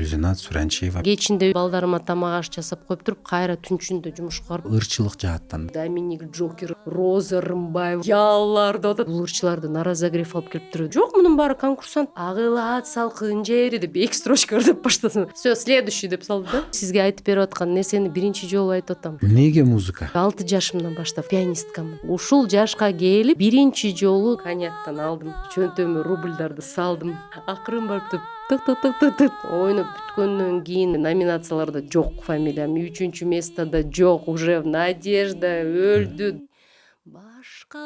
Гүлжанат Суранчиева. Кечинде балдарыма тамак аш жасап коюп туруп, кайра түнчүндө жумушка барып, Ырчылык жааттан. Доминик Джокер, Роза Рымбаева, ялларды атат. Бул ырчыларды на разогрев алып келип туруп, жок мунун баары конкурсант. Агылат салкын жери деп 2 строчка деп баштадым. Все, следующий деп салды да. Сизге айтып берип аткан нерсени биринчи жолу айтып атам. Эмнеге музыка? 6 жашымдан баштап пианисткамын. Ушул жашка келип биринчи жолу коньяктан алдым. Чөнтөмө рубльдарды салдым. Акырын барып тык ойноп бүткөндөн кийин номинацияларда жок фамилиям, 3-чү местода жок, уже Надежда өлдү. Башкалардын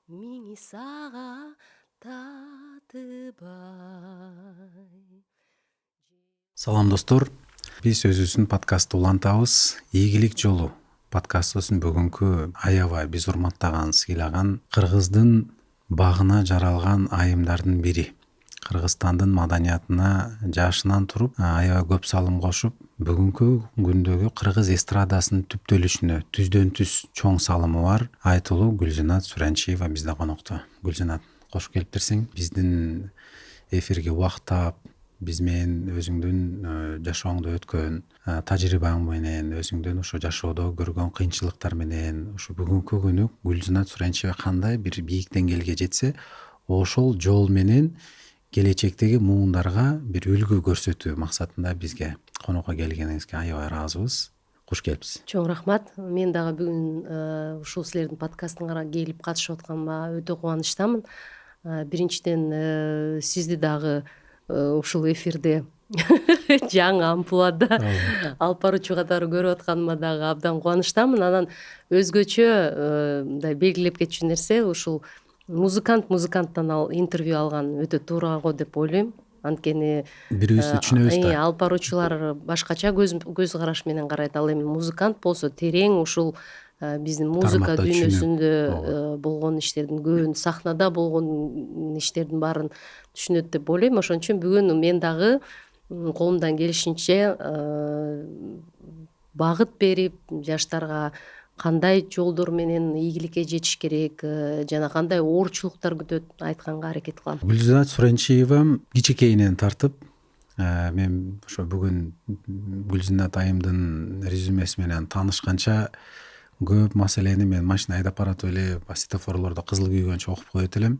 миңи сага татыбай. Салам достор. Биз өзүбүздүн подкастты улантабыз. Ийгилик жолу подкастыбыздын бүгүнкү аябай биз урматтаган, сыйлаган кыргыздын багына жаралган айымдардын бири. Кыргызстандын маданиятына жашынан туруп аябай көп салым кошуп, бүгүнкү күндөгү кыргыз эстрадасынын түптөлүшүнө түздөн түз чоң салымы бар айтылуу Гүлжанат Суранчиева бизде конокто. Гүлжанат, кош келиптирсиң. Биздин эфирге убактап, биз менен өзүңдүн жашооңдо өткөн тажрыйбаң менен, өзүңдүн ошо жашоодо көргөн кыйынчылыктар менен, ушу бүгүнкү күнү Гүлжанат Суранчиева кандай бир бийик деңгээлге жетсе, ошол жол менен келечектеги муундарга бир үлгү көрсөтүү максатында бизге конокко келгениңизге аябай ыраазыбыз. Куш келипсиз. Чоң рахмат. Мен дагы бүгүн ушул силердин подкастыңарга келип катышып атканыма өтө кубанычтамын. Биринчиден сизди дагы ушул эфирде жаңы амплуада алып баруучу катары көрүп атканыма дагы абдан кубанычтамын. Анан өзгөчө мындай белгилеп кетчү нерсе, ушул музыканттан интервью алган өтө туура го деп ойлойм. Анткени бирибизди түшүнөбүз да. Алып баруучулар башкача көз караш менен карайт. Ал эми музыкант болсо терең ушул биздин музыка дүйнөсүндө болгон иштердин көбүн, сахнада болгон иштердин баарын түшүнөт деп ойлойм. Ошон үчүн бүгүн мен дагы колумдан келишинче багыт берип, жаштарга кандай жолдор менен ийгиликке жетиш керек, жана кандай оорчулуктар күтөт айтканга аракет кылам. Гүлжанат Суранчиева кичинекейинен тартып, мен ошо бүгүн Гүлжанат айымдын резюмеси менен таанышканча көп маселени мен машина айдап баратып эле светофорлордо кызыл күйгөнчө окуп коет элем.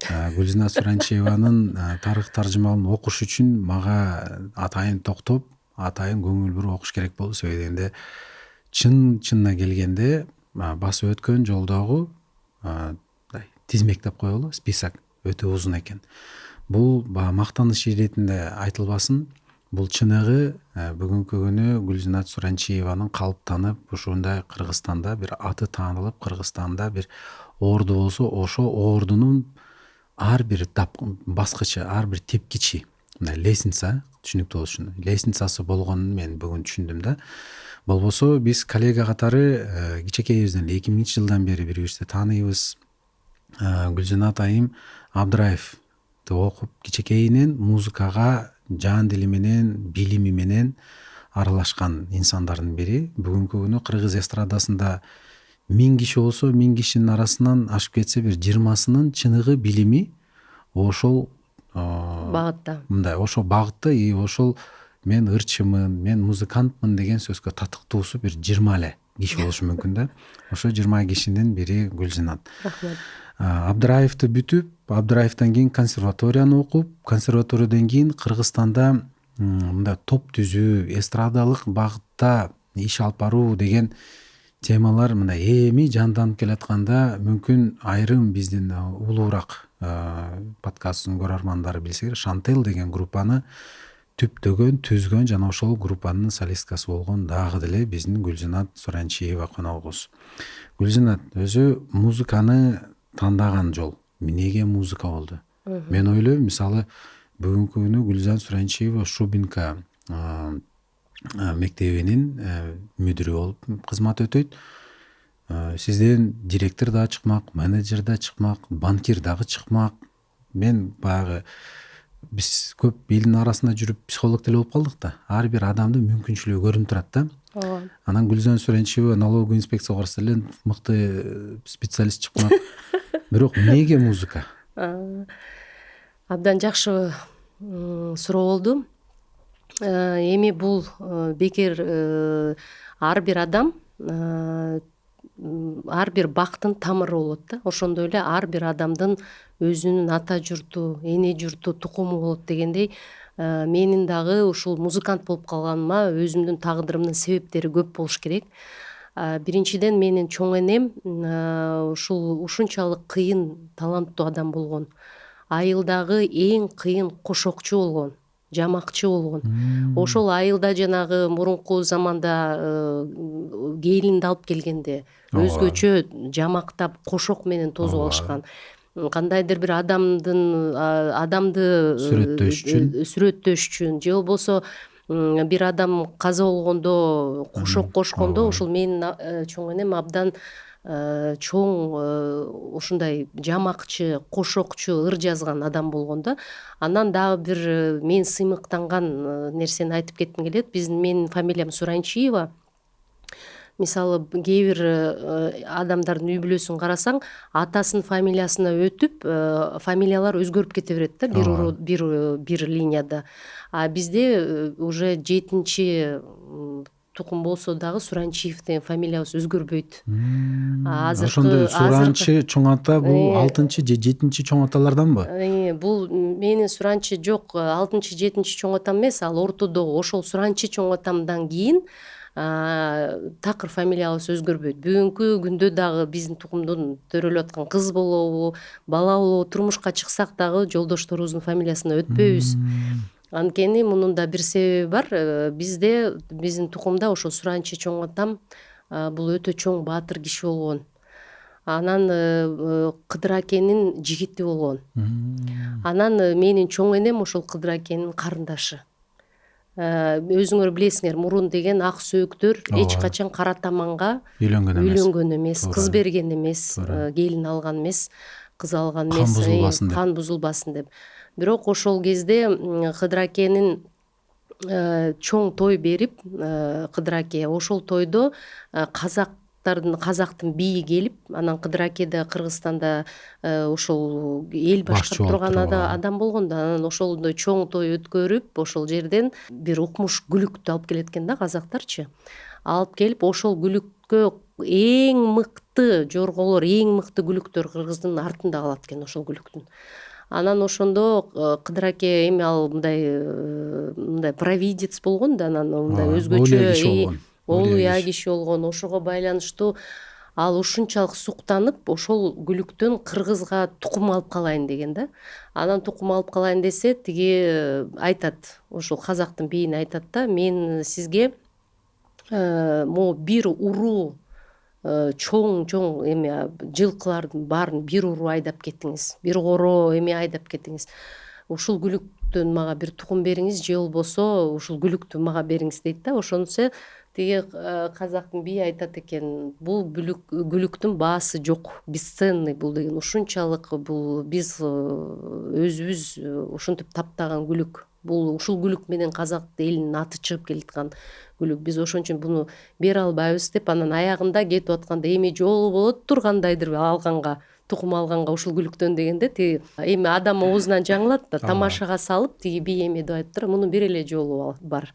Гүлжанат Суранчиеванын тарых таржымалын окуш үчүн мага атайын токтоп, атайын көңүл буруп окуш керек болду. Себеби дегенде чынына келгенде басып өткөн жолдогу тизмектеп коелу, список өтө узун экен. Бул мактаныш иретинде айтылбасын, бул чыныгы бүгүнкү күнү Гүлжанат Суранчиеванын калыптанып, ушундай Кыргызстанда бир аты таанылып, Кыргызстанда бир орду болсо, ошо ордунун ар бир баскычы, ар бир тепкичи, мындай лестница, түшүнүктүү болуш үчүн лестницасы болгонун мен бүгүн түшүндүм да. Болбосо биз коллега катары кичинекейибизден 2000-жылдан бери бири-бирибизди тааныйбыз. Гүлжанат айым Абдраевди окуп, кичинекейинен музыкага жан дили менен, билими менен аралашкан инсандардын бири. Бүгүнкү күнү кыргыз эстрадасында 1000 киши болсо, 1000 кишинин арасынан ашып кетсе бир 20-сынын чыныгы билими ошол багытта. Мындай ошол багытта и ошол мен ырчымын, мен музыкантмын деген сөзгө татыктуусу бир 20 эле киши болушу мүмкүн да. Ошо 20 кишинин бири Гүлжанат. Рахмат. Абдраевди бүтүп, Абдраевден кийин консерваторияны окуп, консерваториядан кийин Кыргызстанда мындай топ түзүү, эстрадалык багытта иш алып баруу деген темалар мындай эми жанданып келатканда, мүмкүн айрым биздин улуураак подкасттын көрөрмандары билсе керек, Шантел деген группаны түптөгөн, түзгөн жана ошол группанын солисткасы болгон дагы деле биздин Гүлжанат Суранчиева коногубуз. Гүлжанат өзү музыканы тандаган жол эмнеге музыка болду? Мен ойлойм, мисалы бүгүнкү күнү Гүлжанат Суранчиева Шубинка мектебинин мүдүрү болуп кызмат өтөйт. Сизден директор да чыкмак, менеджер да чыкмак, банкир дагы чыкмак. Мен баягы биз көп элдин арасында жүрүп психолог деле болуп калдык да. Ар бир адамдын мүмкүнчүлүгү көрүнүп турат да. Анан Гүлжанат Суранчиева налоговый инспекцияга барса эле мыкты специалист чыкмак. Бирок эмнеге музыка? Абдан жакшы суроо болду. Эми бул бекер ар бир адам ар бир бактын тамыры болот да. Ошондой эле ар бир адамдын өзүнүн ата журту, эне журту, тукуму болот дегендей, менин дагы ушул музыкант болуп калганыма өзүмдүн тагдырымдын себептери көп болуш керек. Биринчиден менин чоң энем ушунчалык кыйын таланттуу адам болгон. Айылдагы эң кыйын кошокчу болгон, жамакчы болгон. Ошол айылда жанагы мурунку заманда келинди алып келгенде өзгөчө жамактап кошок менен тосуп алышкан. Кандайдыр бир адамды сүрөттөш үчүн же болбосо бир адам каза болгондо кошок кошкондо ушул менин чоң энем абдан чоң ушундай жамакчы, кошокчу, ыр жазган адам болгон да. Анан дагы бир мен сыймыктанган нерсени айтып кетким келет. Менин фамилиям Суранчиева. Мисалы кээ бир адамдардын үй бүлөсүн карасаң, атасынын фамилиясына өтүп, фамилиялар өзгөрүп кете берет да, бир линияда. А бизде уже 7 тукум болсо дагы Суранчиев деген фамилиябыз өзгөрбөйт. Ошондо Суранчы чоң ата бул 6 же 7 чоң аталарданбы? Бул менин Суранчы жок, 6-7 чоң атам эмес, ал ортодогу. Ошол Суранчы чоң атамдан кийин такыр фамилиябыз өзгөрбөйт. Бүгүнкү күндө дагы биздин тукумдун төрөлүп аткан кыз болобу, бала болобу, турмушка чыксак дагы жолдошторубуздун фамилиясына өтпөйбүз. Анткени мунун да бир себеби бар. Биздин тукумда ошо Суранчы чоң атам бул өтө чоң баатыр киши болгон. Анан Кыдыр акенин жигити болгон. Анан менин чоң энем ошол Кыдыр акенин карындашы. Өзүңөр билесиңер, мурун деген ак сөөктөр эч качан кара таманга үйлөнгөн эмес, кыз берген эмес, келин алган эмес, кыз алган эмес, кан бузулбасын деп. Бирок ошол кезде Кыдыр акенин чоң той берип, Кыдыр аке ошол тойдо казактын бийи келип, анан Кыдыр аке да Кыргызстанда ошол эл башкарып турган адам болгон да. Анан ошондой чоң той өткөрүп, ошол жерден бир укмуш күлүктү алып келет экен да казактарчы. Алып келип, ошол күлүккө эң мыкты жорголор, эң мыкты күлүктөр кыргыздын артында калат экен ошол күлүктүн. Анан ошондо Кыдыр аке эми ал мындай провидец болгон да, анан мындай өзгөчө олуя киши болгон. Ошого байланыштуу ал ушунчалык суктанып, ошол күлүктөн кыргызга тукум алып калайын деген да. Анан тукум алып калайын десе, тиги айтат, ошол казактын бийине айтат да, мен сизге могу бир уруу чоң эми жылкылардын баарын бир уруу айдап кетиңиз, бир коро эме айдап кетиңиз. Ушул күлүктөн мага бир тукум бериңиз, же болбосо ушул күлүктү мага бериңиз дейт да. Ошонусу тиги казактын бийи айтат экен, бул күлүктүн баасы жок, бесценный бул деген. Ушунчалык бул биз өзүбүз ушинтип таптаган күлүк. Бул ушул күлүк менен казак элинин аты чыгып келаткан күлүк. Биз ошон үчүн буну бере албайбыз деп, анан аягында кетип атканда эми жолу болоттур кандайдыр алганга, тукум алганга ушул күлүктөн дегенде, тиги эми адам оозунан жаңылат да, тамашага салып, тиги бий эме деп айтыптыр, мунун бир эле жолу бар.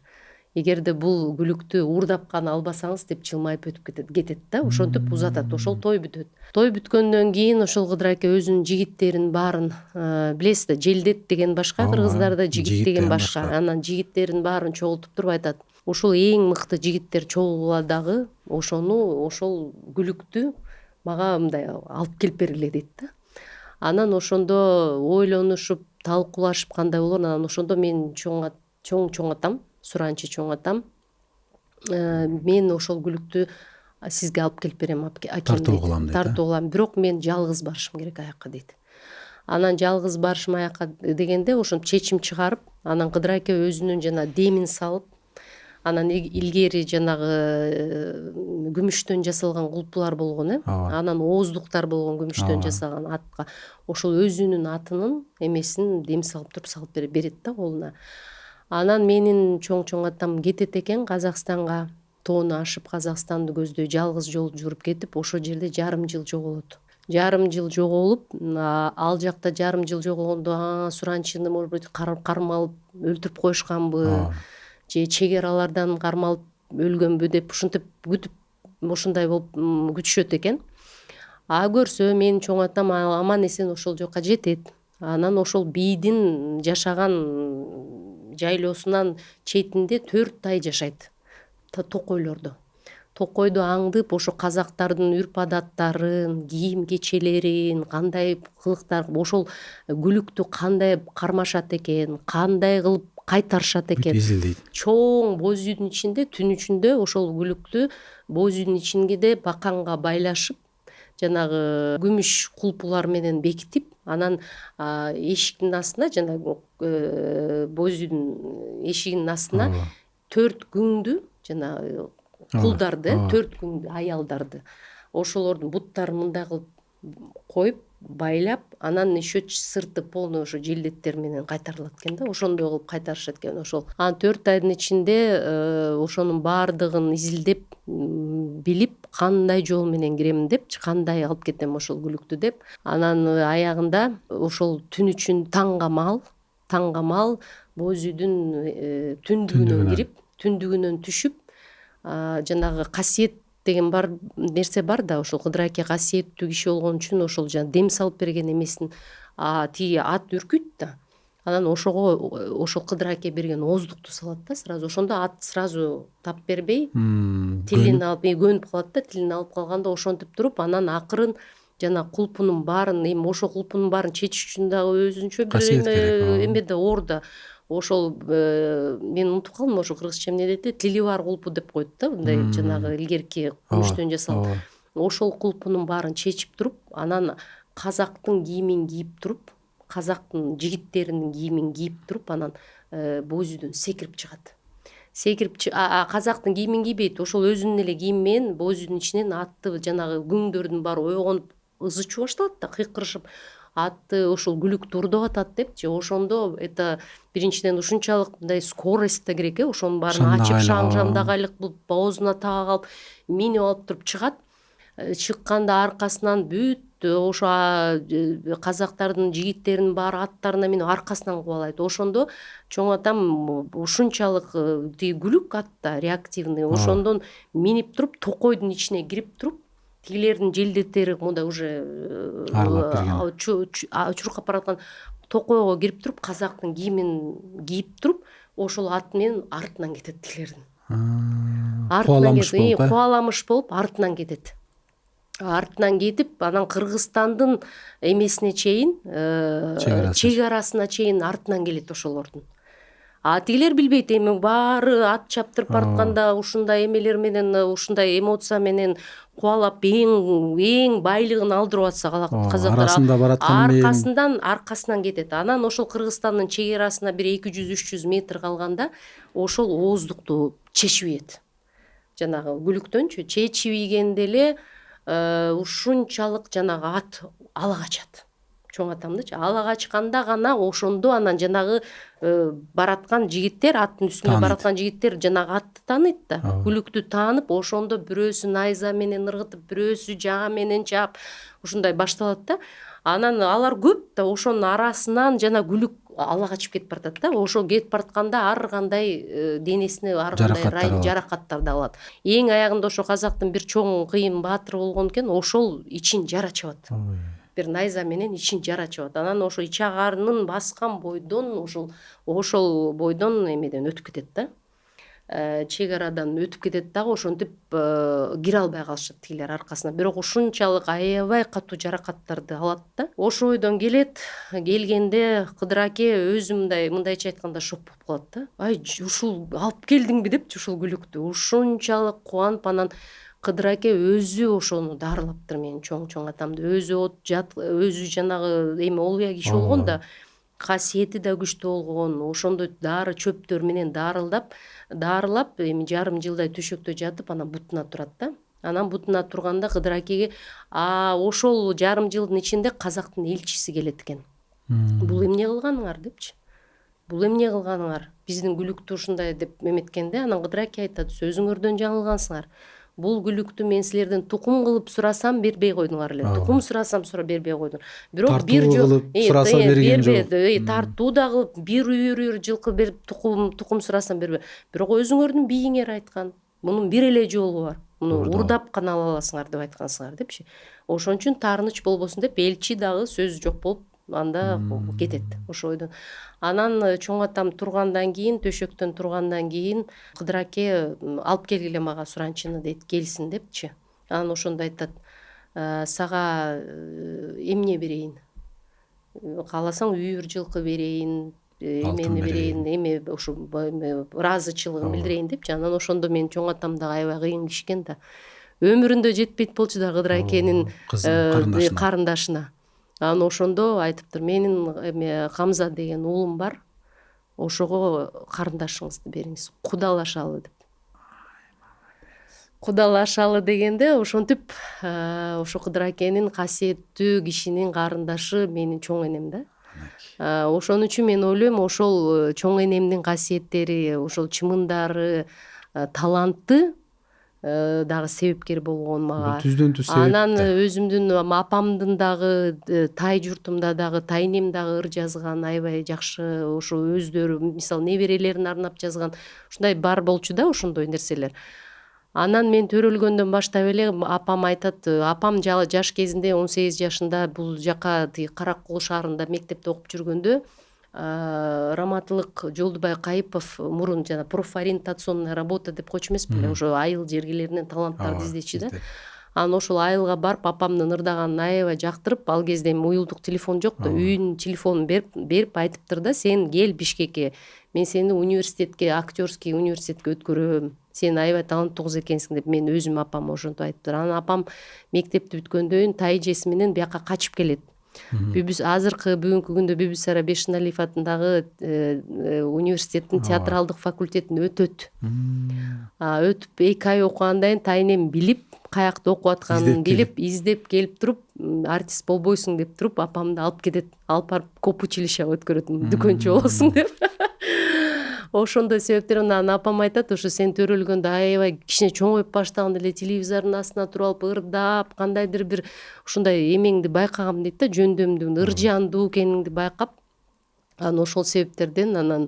Эгерде бул күлүктү уурдап гана албасаңыз деп жылмайып өтүп кетет да, ошентип узатат. Ошол той бүтөт. Той бүткөндөн кийин ошол Кыдыр аке өзүнүн жигиттерин баарын, билесиз да, желдет деген башка, кыргыздарда жигит деген башка. Анан жигиттерин баарын чогултуп туруп айтат, ушул эң мыкты жигиттер чогулгула дагы ошол күлүктү мага мындай алып келип бергиле дейт да. Анан ошондо ойлонушуп, талкуулашып кандай болор, анан ошондо менин чоң атам, Суранчы чоң атам, мен ошол күлүктү сизге алып келип берем, тартуу кылам, бирок мен жалгыз барышым керек аякка дейт. Анан жалгыз барышым аякка дегенде ошентип чечим чыгарып, анан Кыдыр аке өзүнүн жана демин салып, анан илгери жанагы күмүштөн жасалган кулпулар болгон, анан ооздуктар болгон күмүштөн жасалган атка ошол өзүнүн атынын эмесин дем салып туруп салып берет да колуна. Анан менин чоң атам кетет экен Казакстанга, тоону ашып Казакстанды көздөй жалгыз жол жүгүрүп кетип, ошол жерде жарым жыл жоголот. жарым жыл жоголуп, ал жакта жарым жыл жоголгондо суранчыны может быть кармалып өлтүрүп коюшканбы, же чегер алардан кармалып өлгөнбү деп ушинтип күтүп ушундай болуп күтүшөт экен. Көрсө менин чоң атам аман эсен ошол жака жетет. Анан ошол бийдин жашаган жайлоосунан четинде 4 ай жашайт. Токойлордо. Токойду аңдып, ошо казактардын үрп адаттарын, кийим кечелерин, кандай кылыктар, ошол күлүктү кандай кармашат экен, кандай кылып кайтарышат экен. Изилдейт. Чоң боз үйдүн ичинде, түн ичинде ошол күлүктү боз үйдүн ичинде баканга байлашып, жанагы күмүш кулпулар менен бекитип, анан эшиктин астына, жанагы боз үйдүн эшигинин астына 4 күңдү, жанагы кулдарды, 4 күңдү аялдарды ошолордун буттарын мындай кылып коюп, байлап, анан еще сырты полный ошо желдеттер менен кайтарылат экен да, ошондой кылып кайтарышат экен ошол. Анан 4 айдын ичинде ошонун баардыгын изилдеп, билип, кандай жол менен кирем деп, кандай алып кетем ошол күлүктү деп. Анан аягында ошол түн үчүн таңга маал боз үйдүн түндүгүнөн кирип, түндүгүнөн түшүп, жанагы касиет деген нерсе бар да, ошол Кыдыр аке касиеттүү киши болгон үчүн ошол жана дем салып берген эмесин тиги ат үркүйт да. Анан ошол Кыдыр аке берген ооздукту салат да сразу. Ошондо ат сразу тап бербей, тилин алып көнүп калат да, тилин алып калганда ошентип туруп, анан акырын жана кулпунун баарын, эми ошол кулпунун баарын чечиш үчүн дагы өзүнчө бир эме да оор да. Ошол мен унутуп калдым, ошо кыргызча эмне дейт, тили бар кулпу деп коет да, мындай жанагы илгерки күмүштөн жасалган. Ошол кулпунун баарын чечип туруп, анан казактын кийимин кийип туруп, казактын жигиттеринин кийимин кийип туруп, анан боз үйдөн секирип чыгат. Казактын кийимин кийбейт, ошол өзүнүн эле кийими менен боз үйдүн ичинен атты жанагы күңдөрдүн баары ойгонуп ызы чуу башталат да, кыйкырышып, атты ошол күлүктү урдап атат депчи. Ошондо это биринчиден ушунчалык мындай скорость да керек, ошонун баарын ачып шамдагайлык булуп, оозуна тагып алып, минип алып туруп чыгат. Чыкканда аркасынан бүт ошо казактардын жигиттеринин баары аттарына минип аркасынан кубалайт. Ошондо чоң атам ушунчалык тиги күлүк атта реактивный, ошондон минип туруп, токойдун ичине кирип туруп, тигилердин желдеттери мындай уже чуркап бараткан токойго кирип туруп, казактын кийимин кийип туруп, ошол ат менен артынан кетет тигилердин. Кубаламыш болуп артынан кетет. Артынан кетип, анан Кыргызстандын эмесине чейин, чегарасына чейин артынан келет ошолордун. Тигилер билбейт, эми баары ат чаптырып баратканда ушундай эмелер менен, ушундай эмоция менен кубалап эң байлыгын алдырып атса казактар аркасынан кетет. Анан ошол Кыргызстандын чегарасына бир 200-300 метр калганда ошол ооздукту чечип ийет. Жанагы күлүктөнчү чечип ийгенде эле ушунчалык жанагы ат ала качат. Чоң атамдычы ала качканда гана ошондо анан жанагы бараткан жигиттер, аттын үстүнө бараткан жигиттер жанагы атты тааныйт да, күлүктү таанып, ошондо бирөөсү найза менен ыргытып, бирөөсү жага менен чаап, ушундай башталат да. Анан алар көп да, ошонун арасынан жана күлүк ала качып кетип баратат да. Ошол кетип баратканда ар кандай денесине ар кандай жаракаттарды алат. Эң аягында ошо казактын бир чоң кыйын баатыры болгон экен, ошол ичин жара чабат. Бир найза менен ичин жара чабат. Анан ошо ич агарынын баскан бойдон ошол бойдон эмеден өтүп кетет да. Чегарадан өтүп кетет дагы, ошентип кире албай калышат тигилер аркасына. Бирок ушунчалык аябай катуу жаракаттарды алат да. Ошол бойдон келгенде Кыдыр аке өзү мындайча айтканда шок болуп калат да. Ушул алып келдиңби депчи ушул күлүктү. Ушунчалык кубанып, анан Кыдыр аке өзү ошону дарылаптыр менин чоң атамды. Өзү жанагы эми олуя киши болгон да, касиети да күчтүү болгон. Ошондой дары чөптөр менен дарылап, эми жарым жылдай төшөктө жатып, анан бутуна турат да. Анан бутуна турганда Кыдыр акеге ошол жарым жылдын ичинде казактын элчиси келет экен. Бул эмне кылганыңар депчи. Бул эмне кылганыңар? Биздин күлүктү ушундай деп эметкенде, анан Кыдыр аке айтат, өзүңөрдөн жаңылгансыңар. бул гүлүктү мен силерден тукум кылып сурасам бербей койдуңар эле, тукум сурасам бербей койдуңар. Бирок бир Тартуу кылып сураса берген жок. тартуу да кылып бир үйүр жылкы берип тукум сурасам бербей. Бирок өзүңөрдүн бийиңер айткан, мунун бир эле жолу бар, муну урдап гана ала аласыңар деп айткансыңар депчи. Ошон үчүн таарыныч болбосун деп элчи дагы сөзү жок болуп анда кетет ошо ойдон. Анан чоң атам тургандан кийин, төшөктөн тургандан кийин Кыдыр аке алып келгиле мага суранчыны дейт, келсин депчи. Анан ошондо айтат, сага эмне берейин, кааласаң үйүр жылкы берейин, эмени берейин, эме ушу ыраазычылыгын билдирейин депчи. Анан ошондо менин чоң атам дагы аябай кыйын киши экен да. Өмүрүндө жетпейт болчу да Кыдыр акенин карындашына. Анан ошондо айтыптыр, менин Камза деген уулум бар, ошого карындашыңызды бериңиз, кудалашалы деп. Кудалашалы дегенде ошентип ошо Кыдыр акенин касиеттүү кишинин карындашы менин чоң энем да. Ошон үчүн мен ойлойм, ошол чоң энемдин касиеттери, ошол чымындары, таланты дагы себепкер болгон мага. Түздөн түз себеп. Анан өзүмдүн апамдын дагы тай журтумда дагы тайнем дагы ыр жазган, аябай жакшы, ошо өздөрү мисалы неберелерин арнап жазган, ушундай бар болчу да ошондой нерселер. Анан мен төрөлгөндөн баштап эле апам айтат, апам жаш кезинде 18 жашында бул жака Кара Кул шаарында мектепте окуп жүргөндө Раматылык Жолдубай Кайыпов мурун жана профориентационная работа деп койчу эмеспи эле, ошо айыл жергилеринен таланттарды издечи да. Анан ошол айылга барып апамдын ырдаганын аябай жактырып, ал кезде эми уюлдук телефон жок да, үйүнүн телефонун берип айтыптыр да, сен кел Бишкекке, мен сени университетке, актерский университетке өткөрөм, сен аябай таланттуу кыз экенсиң деп мен өзүм апама ошентип айтыптыр. Анан апам мектепти бүткөндөн кийин тай эжеси менен бияка качып келет. Азыркы бүгүнкү күндө Бибисара Бешеналиев атындагы университеттин театралдык факультетин өтөт. Өтүп 2 ай окугандан кийин тайнем билип, каякта окуп атканын билип, издеп келип туруп, артист болбойсуң деп туруп, апамды алып кетет. Алып барып коп училищага өткөрөт, дүкөнчү болосуң деп. Ошондой себептер. Анан апам айтат, ошо сен төрөлгөндө аябай кичине чоңоюп баштаганда эле телевизордун астына туруп алып ырдап, кандайдыр бир ушундай эмеңди байкагам дейт да, жөндөмдүү, ыржандуу экениңди байкап. Анан ошол себептерден анан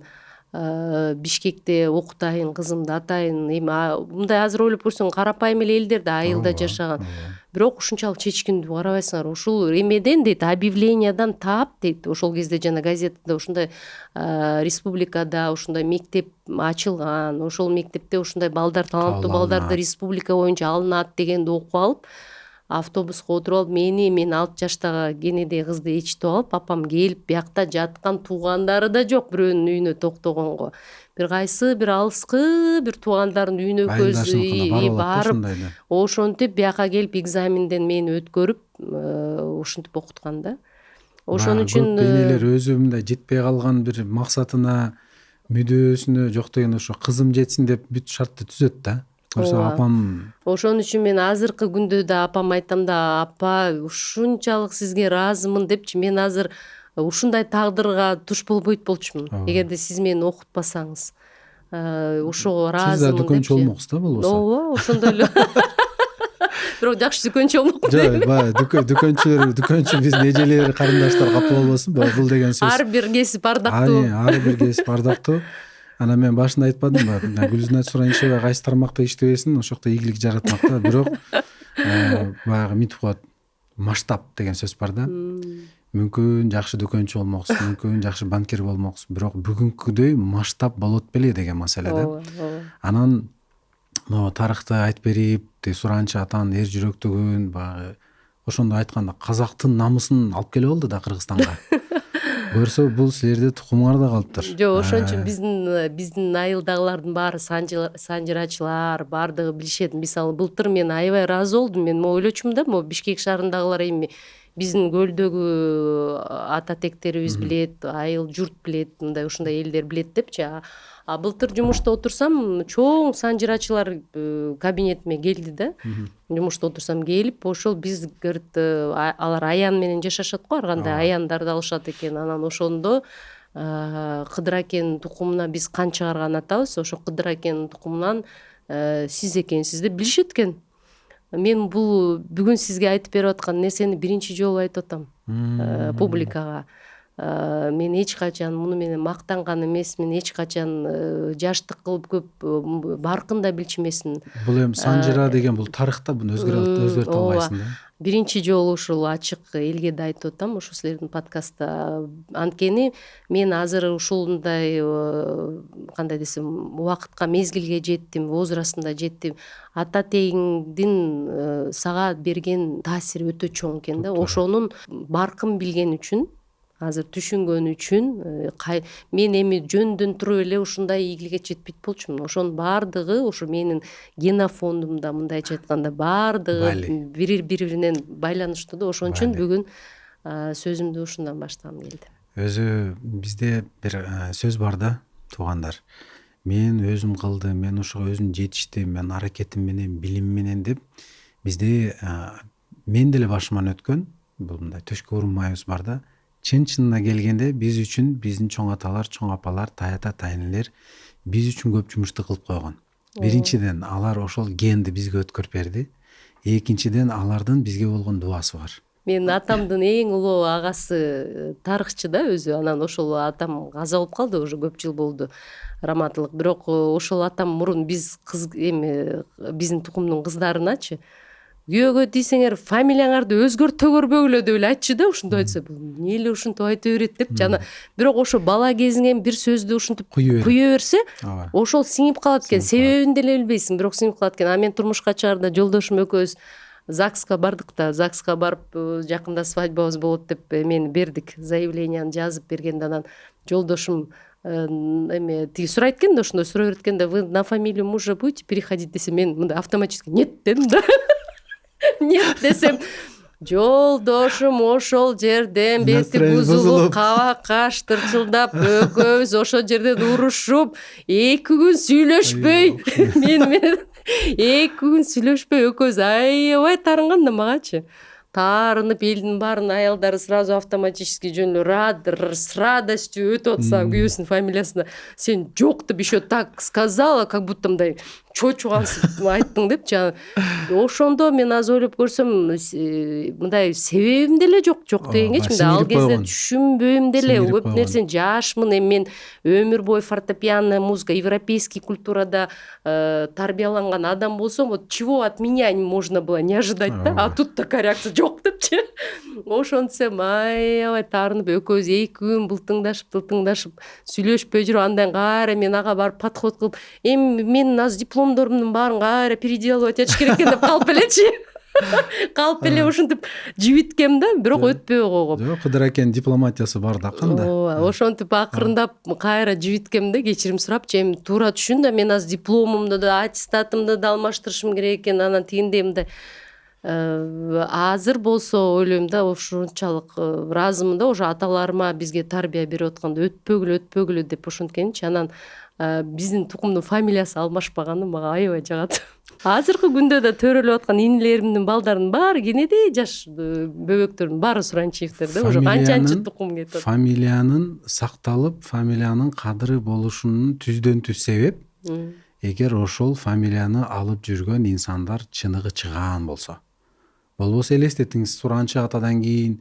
Бишкекте окутайын, кызымды атайын, эми мындай азыр ойлоп көрсөң карапайым эле элдер да айылда жашаган. Бирок ушунчалык чечкиндүү карабайсыңар, ушул эмеден дейт, объявлениядан таап дейт, ошол кезде жана газетада ушундай республикада ушундай мектеп ачылган, ошол мектепте ушундай балдар, таланттуу балдарды республика боюнча алынат дегенди окуп алып, автобуска отуруп алып, мен 6 жаштагы кенедей кызды ээрчитип алып, апам келип биякта жаткан туугандары да жок бирөөнүн үйүнө токтогонго. Бир кайсы бир алыскы бир туугандарынын үйүнө барып, ошентип бияка келип экзаменден мени өткөрүп, ушинтип окуткан да. Ошон үчүн көп энелер өзү мындай жетпей калган бир максатына, мүдөөсүнө жок деген ошо кызым жетсин деп бүт шартты түзөт да. Апам ошон үчүн мен азыркы күндө да апам айтам да, апа ушунчалык сизге ыраазымын депчи, мен азыр ушундай тагдырга туш болбойт болчумун, эгерде сиз мени окутпасаңыз. Ошого ыраазымын депчи. Сиз да дүкөнчү болмоксуз да болбосо. Ооба, ошондой эле. Бирок жакшы дүкөнчү болмокмун дейм. Жок, дүкөнчү биздин эжелер, карындаштар капа болбосун, бул деген сөз. Ар бир кесип ардактуу. Ар бир кесип ардактуу. Анан мен башында айтпадымбы, Гүлзина Суранчева кайсы тармакта иштебесин, ошол жакта ийгилик жаратмак да. Бирок баягы мынтип коет, масштаб деген сөз бар да. Мүмкүн жакшы дүкөнчү болмоксуз, мүмкүн жакшы банкир болмоксуз, бирок бүгүнкүдөй масштаб болот беле деген маселе да. Анан тарыхты айтып берип, Суранчы атанын эр жүрөктүгүн, баягы ошондо айтканда казактын намысын алып келип алды да Кыргызстанга. Көрсө бул силерде тукумуңарда калыптыр. Жок, ошон үчүн биздин айылдагылардын баары санжырачылар, баардыгы билишет. Мисалы былтыр мен аябай ыраазы болдум. Мен ойлочумун да, могу Бишкек шаарындагылар эми биздин көлдөгү ата тектерибиз билет, айыл журт билет, мындай ушундай элдер билет депчи. А былтыр жумушта отурсам, чоң санжырачылар кабинетиме келди да. Жумушта отурсам келип, ошол биз алар аян менен жашашат го, ар кандай аяндарды алышат экен. Анан ошондо Кыдыр акенин тукумуна биз кан чыгарган атабыз, ошо Кыдыр акенин тукумунан сиз экенсиз деп билишет экен. мен бул бүгүн сизге айтып берип аткан нерсени биринчи жолу айтып атам публикага. Мен эч качан муну менен мактанган эмесмин, эч качан жаштык кылып көп баркын да билчү эмесмин. Бул эми санжыра деген бул тарыхта буну өзгөртө албайсың да. Биринчи жолу ушул ачык элге да айтып атам ушул силердин подкастта. Анткени мен азыр ушундай кандай десем убакытка, мезгилге жеттим, возрастында жеттим. Ата тегиңдин сага берген таасири өтө чоң экен да. Ошонун баркын билген үчүн, азыр түшүнгөн үчүн мен эми жөндөн туруп эле ушундай ийгиликке жетпейт болчумун. Ошонун баардыгы ошо менин генофондумда, мындайча айтканда, баардыгы бири-биринен байланыштуу да. Ошон үчүн бүгүн сөзүмдү ушундан баштагым келди. Өзү бизде бир сөз бар да, туугандар. Мен өзүм кылдым, мен ошого өзүм жетиштим, мен аракетим менен, билим менен деп бизде мен деле башыман өткөн бул мындай төшкө урунмайбыз бар да. Чын-чынына келгенде биз үчүн биздин чоң аталар, чоң апалар, тайата тайнелер биз үчүн көп жумушту кылып койгон. Биринчиден алар ошол генди бизге өткөрүп берди. Экинчиден алардын бизге болгон дуасы бар. Менин атамдын эң улуу агасы тарыхчы да өзү. Анан ошол атам каза болуп калды, уже көп жыл болду, раматылык. Бирок ошол атам мурун биз биздин тукумдун кыздарыначы күйөөгө тийсеңер фамилияңарды өзгөртө көрбөгүлө деп эле айтчу да. Ушунтип айтса, бул эмне эле ушинтип айта берет деп жана. Бирок ошо бала кезиңен бир сөздү ушинтип куя берсе, ошол сиңип калат экен. Себебин деле билбейсиң, бирок сиңип калат экен. А мен турмушка чыгаарда жолдошум экөөбүз ЗАГСка бардык да. ЗАГСка барып, жакында свадьбабыз болот деп мени бердик. Заявленияны жазып бергенде анан жолдошум эме тиги сурайт экен да, ошондой сурай берет экен да, вы на фамилию мужа будете переходить десе, мен мындай автоматически нет дедим да. Нет десем, жолдошум ошол жерден бети бузулуп, кабакка тырчылдап, экөөбүз ошол жерден урушуп, 2 күн сүйлөшпөй, мен 2 күн сүйлөшпөй экөөбүз аябай таарынган да магачы. Таарынып, элдин баарын аялдары сразу автоматически жөн эле с радостью өтүп атса күйөөсүнүн фамилиясына, сен жок деп еще так сказала, как будто мындай чочугансып айттың деп жана. Ошондо мен аз ойлоп көрсөм, мындай себебим деле жок дегенге мындай ал кезде түшүнбөйм деле, көп нерсени жашмын. Эми мен өмүр бою фортепиано музыка, европейский культурада тарбияланган адам болсом, вот чего от меня можно было не ожидать да, а тут такая реакция жок депчи. Ошентсем аябай таарынып, экөөбүз 2 күн былтыңдашып сүйлөшпөй жүрүп, андан кайра мен ага барып подход кылып, эми мен азыр дипломдорумдун баарын кайра переделывать этиш керек экен деп калып элечи. Калып эле ушинтип жибиткем да, бирок өтпөй койгом. Жок, Кыдыр акенин дипломатиясы бар да кандай. Ошентип акырындап кайра жибиткем да, кечирим сурап, эми туура түшүн да, мен азыр дипломумду да, аттестатымды да алмаштырышым керек экен, анан тигиндей мындай. Азыр болсо ойлойм да, ушунчалык ыраазымын да, уже аталарыма бизге тарбия берип атканда өтпөгүлө деп ошенткенчи. Анан биздин тукумдун фамилиясы алмашпаганы мага аябай жагат. Азыркы күндө да төрөлүп аткан инилеримдин балдарынын баары кенедей жаш бөбөктөрдүн баары Суранчиевдер да, уже канчанчы тукум кетет. Фамилиянын сакталып, фамилиянын кадыры болушунун түздөн түз себеп, эгер ошол фамилияны алып жүргөн инсандар чыныгы чыгаан болсо. Болбосо элестетиңиз, Суранчы атадан кийин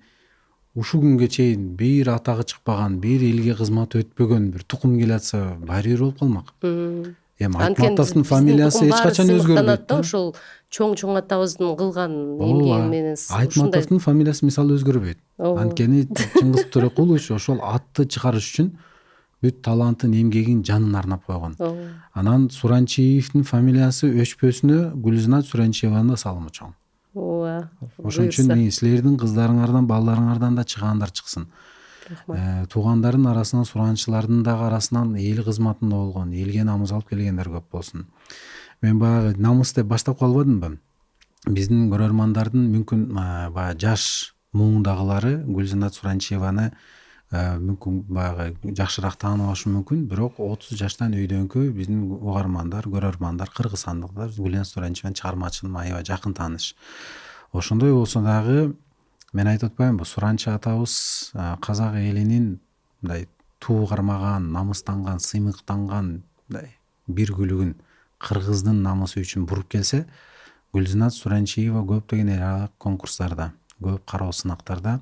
ушул күнгө чейин бир атагы чыкпаган, бир элге кызмат өтпөгөн бир тукум келе атса, баары бир болуп калмак. Эми Айтматовдун фамилиясы эч качан өзгөрбөйт. Ошол чоң атабыздын кылган эмгеги менен Айтматовдун фамилиясы мисалы өзгөрбөйт. Анткени Чыңгыз Төрөкулович ошол атты чыгарыш үчүн бүт талантын, эмгегин, жанын арнап койгон. Анан Суранчиевдин фамилиясы өчпөсүнө Гүлзина Суранчиеванын салымы чоң. Ошон үчүн силердин кыздарыңардан, балдарыңардан да чыгаандар чыксын. Туугандардын арасынан, суранчылардын дагы арасынан эл кызматында болгон, элге намыс алып келгендер көп болсун. Мен баягы намыс деп баштап калбадымбы? Биздин көрөрмандардын мүмкүн баягы жаш муундагылары Гүлзина Суранчиеваны мүмкүн баягы жакшыраак таанып алышы мүмкүн, бирок 30 жаштан өйдөнкү биздин угармандар, көрөрмандар, кыргызстандыктар Гүлзина Суранчиеванын чыгармачылыгын аябай жакын тааныш. Ошондой болсо дагы мен айтып атпаймынбы, Суранчы атабыз казак элинин мындай туу кармаган, намыстанган, сыймыктанган бир күлүгүн кыргыздын намысы үчүн буруп келсе, Гүлзинат Суранчиева көптөгөн эл аралык конкурстарда, көп кароо сынактарда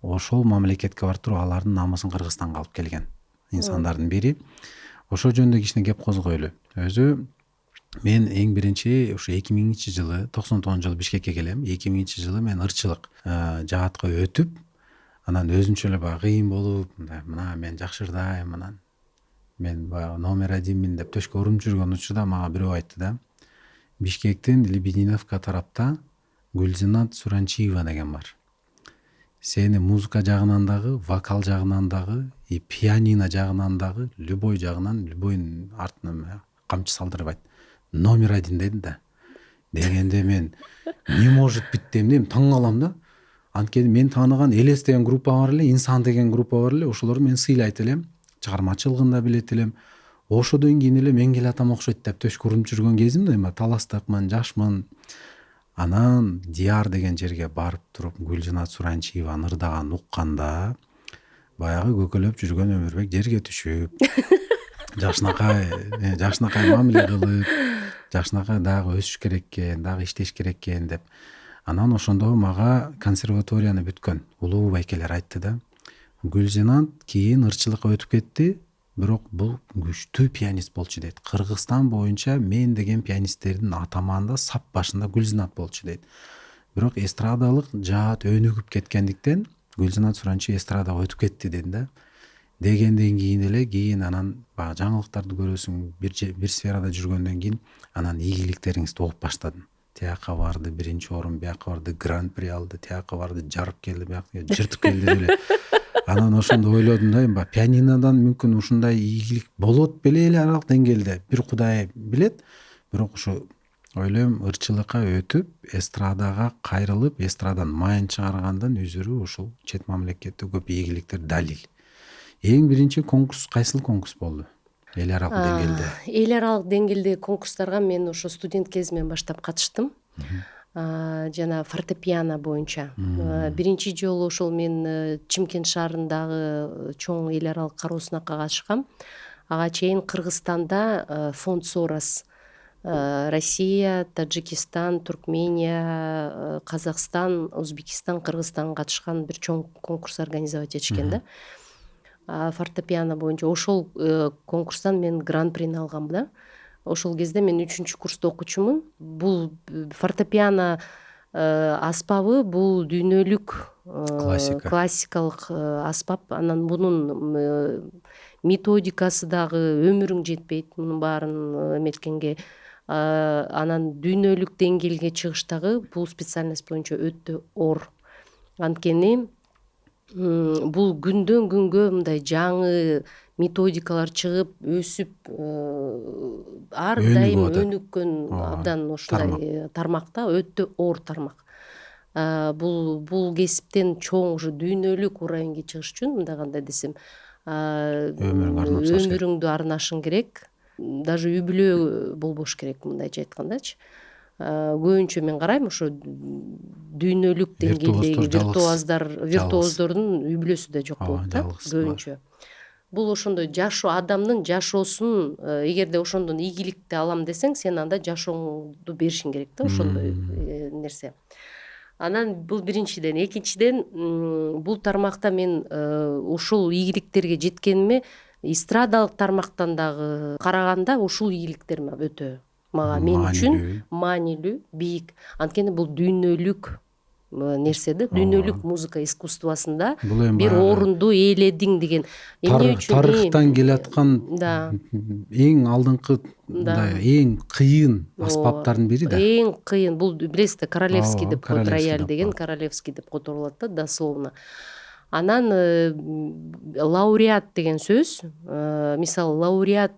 ошол мамлекетке барып туруп алардын намысын Кыргызстанга алып келген инсандардын бири. Ошол жөнүндө кичине кеп козгойлу. Өзү мен эң биринчи ушу 2000 жылы 99 жылы Бишкекке келем. 2000 жылы мен ырчылык жаатка өтүп, анан өзүнчө эле баягы кыйын болуп, мына мен жакшырдайм, анан мен баягы номер 1мин деп төшкө уруп жүргөн учурда мага бирөө айтты да, Бишкектин Лебединовка тарапта Гүлзинат Суранчиева деген бар. Сени музыка жагынан дагы, вокал жагынан дагы, и пианино жагынан дагы, любой жагынан, любойдун артына камчы салдырбайт. Номер 1 деди да. Дегенде мен не может быть дейм, таң калам да. Анткени мен тааныган Элес деген группа бар эле, Инсан деген группа бар эле, ошолорду мен сыйлайт элем, чыгармачылыгын да билет элем. Ошодон кийин эле мен келатам окшойт деп төшкө уруп жүргөн кезим да, эми таластыкмын, жашмын. Анан Дияр деген жерге барып туруп Гүлзинат Суранчиеванын ырдаган укканда баягы көкөлөп жүргөн Өмүрбек жерге түшүп, жашынакай мамиле кылып, жашынакай дагы өсүш керек экен, дагы иштеш керек экен деп. Анан ошондо мага консерваторияны бүткөн улуу байкелер айтты да, Гүлзинат кийин ырчылыкка өтүп кетти, бирок бул күчтүү пианист болчу дейт. Кыргызстан боюнча мен деген пианисттердин атаманында сап башында Гүлзинат болчу дейт. Бирок эстрадалык жаат өнүгүп кеткендиктен Гүлзинат Суранчиева эстрадага өтүп кетти деди да. Дегенден кийин анан баягы жаңылыктарды көрөсүң, бир сферада жүргөндөн кийин анан ийгиликтериңизди угуп баштадым. Тияка барды, 1-орун, бияка барды, гран-при алды, тияка барды, жарып келди, бияка жыртып келди деп эле. Анан ошондо ойлодум да, пианинодан мүмкүн ушундай ийгилик болот беле эл аралык деңгээлде, бир Кудай билет. Бирок ошо ойлойм ырчылыкка өтүп, эстрадага кайрылып, эстрадан майын чыгаргандан өзүрү ушул чет мамлекетте көп ийгиликтер далил. Эң биринчи конкурс кайсыл конкурс болду? Эл аралык деңгээлде. Эл аралык деңгээлдеги конкурстарга мен ошо студент кезимден баштап катыштым. Жана фортепиано боюнча. Биринчи жолу ошол мен Чымкент шаарындагы чоң эл аралык кароо сынакка катышкам. Ага чейин Кыргызстанда фонд Сорос, Россия, Таджикистан, Туркмения, Казакстан, Өзбекистан, Кыргызстан катышкан бир чоң конкурс организовать этишкен да. Фортепиано боюнча ошол конкурстан мен гран-прини алгам да. Ошол кезде мен 3-курста окуучумун. Бул фортепиано аспабы бул дүйнөлүк классикалык аспап. Анан бунун методикасы дагы өмүрүң жетпейт мунун баарын эметкенге. Анан дүйнөлүк деңгээлге чыгыштагы бул специальность боюнча өтө оор. Анткени бул күндөн күнгө мындай жаңы методикалар чыгып, өсүп, ар дайым өнүккөн абдан ушундай тармакта, өтө оор тармак. Бул кесиптен чоң ушу дүйнөлүк уровеньге чыгыш үчүн мындай кандай десем, өмүрүңдү арнашың керек. Даже үй бүлө болбош керек, мындайча айткандачы. Көбүнчө мен карайм ошо дүйнөлүк деңгээлдеги виртуоздордун үй бүлөсү да жок болот да көбүнчө. Бул ошондой жашоо, адамдын жашоосун эгерде ошондон ийгиликти алам десең, сен анда жашооңду беришиң керек да, ошондой нерсе. Анан бул биринчиден, экинчиден бул тармакта мен ушул ийгиликтерге жеткениме эстрадалык тармактан дагы караганда ушул ийгиликтер өтө мага мен үчүн маанилүү, бийик. Анткени бул дүйнөлүк нерсе да, дүйнөлүк музыка искусствосунда бир орунду ээледиң деген. Тарыхтан келаткан эң алдыңкы эң кыйын аспаптардын бири да. Эң кыйын, бул билесиз да, королевский деп коет, рояль деген королевский деп которулат да, дословно. Анан лауреат деген сөз, мисалы лауреат,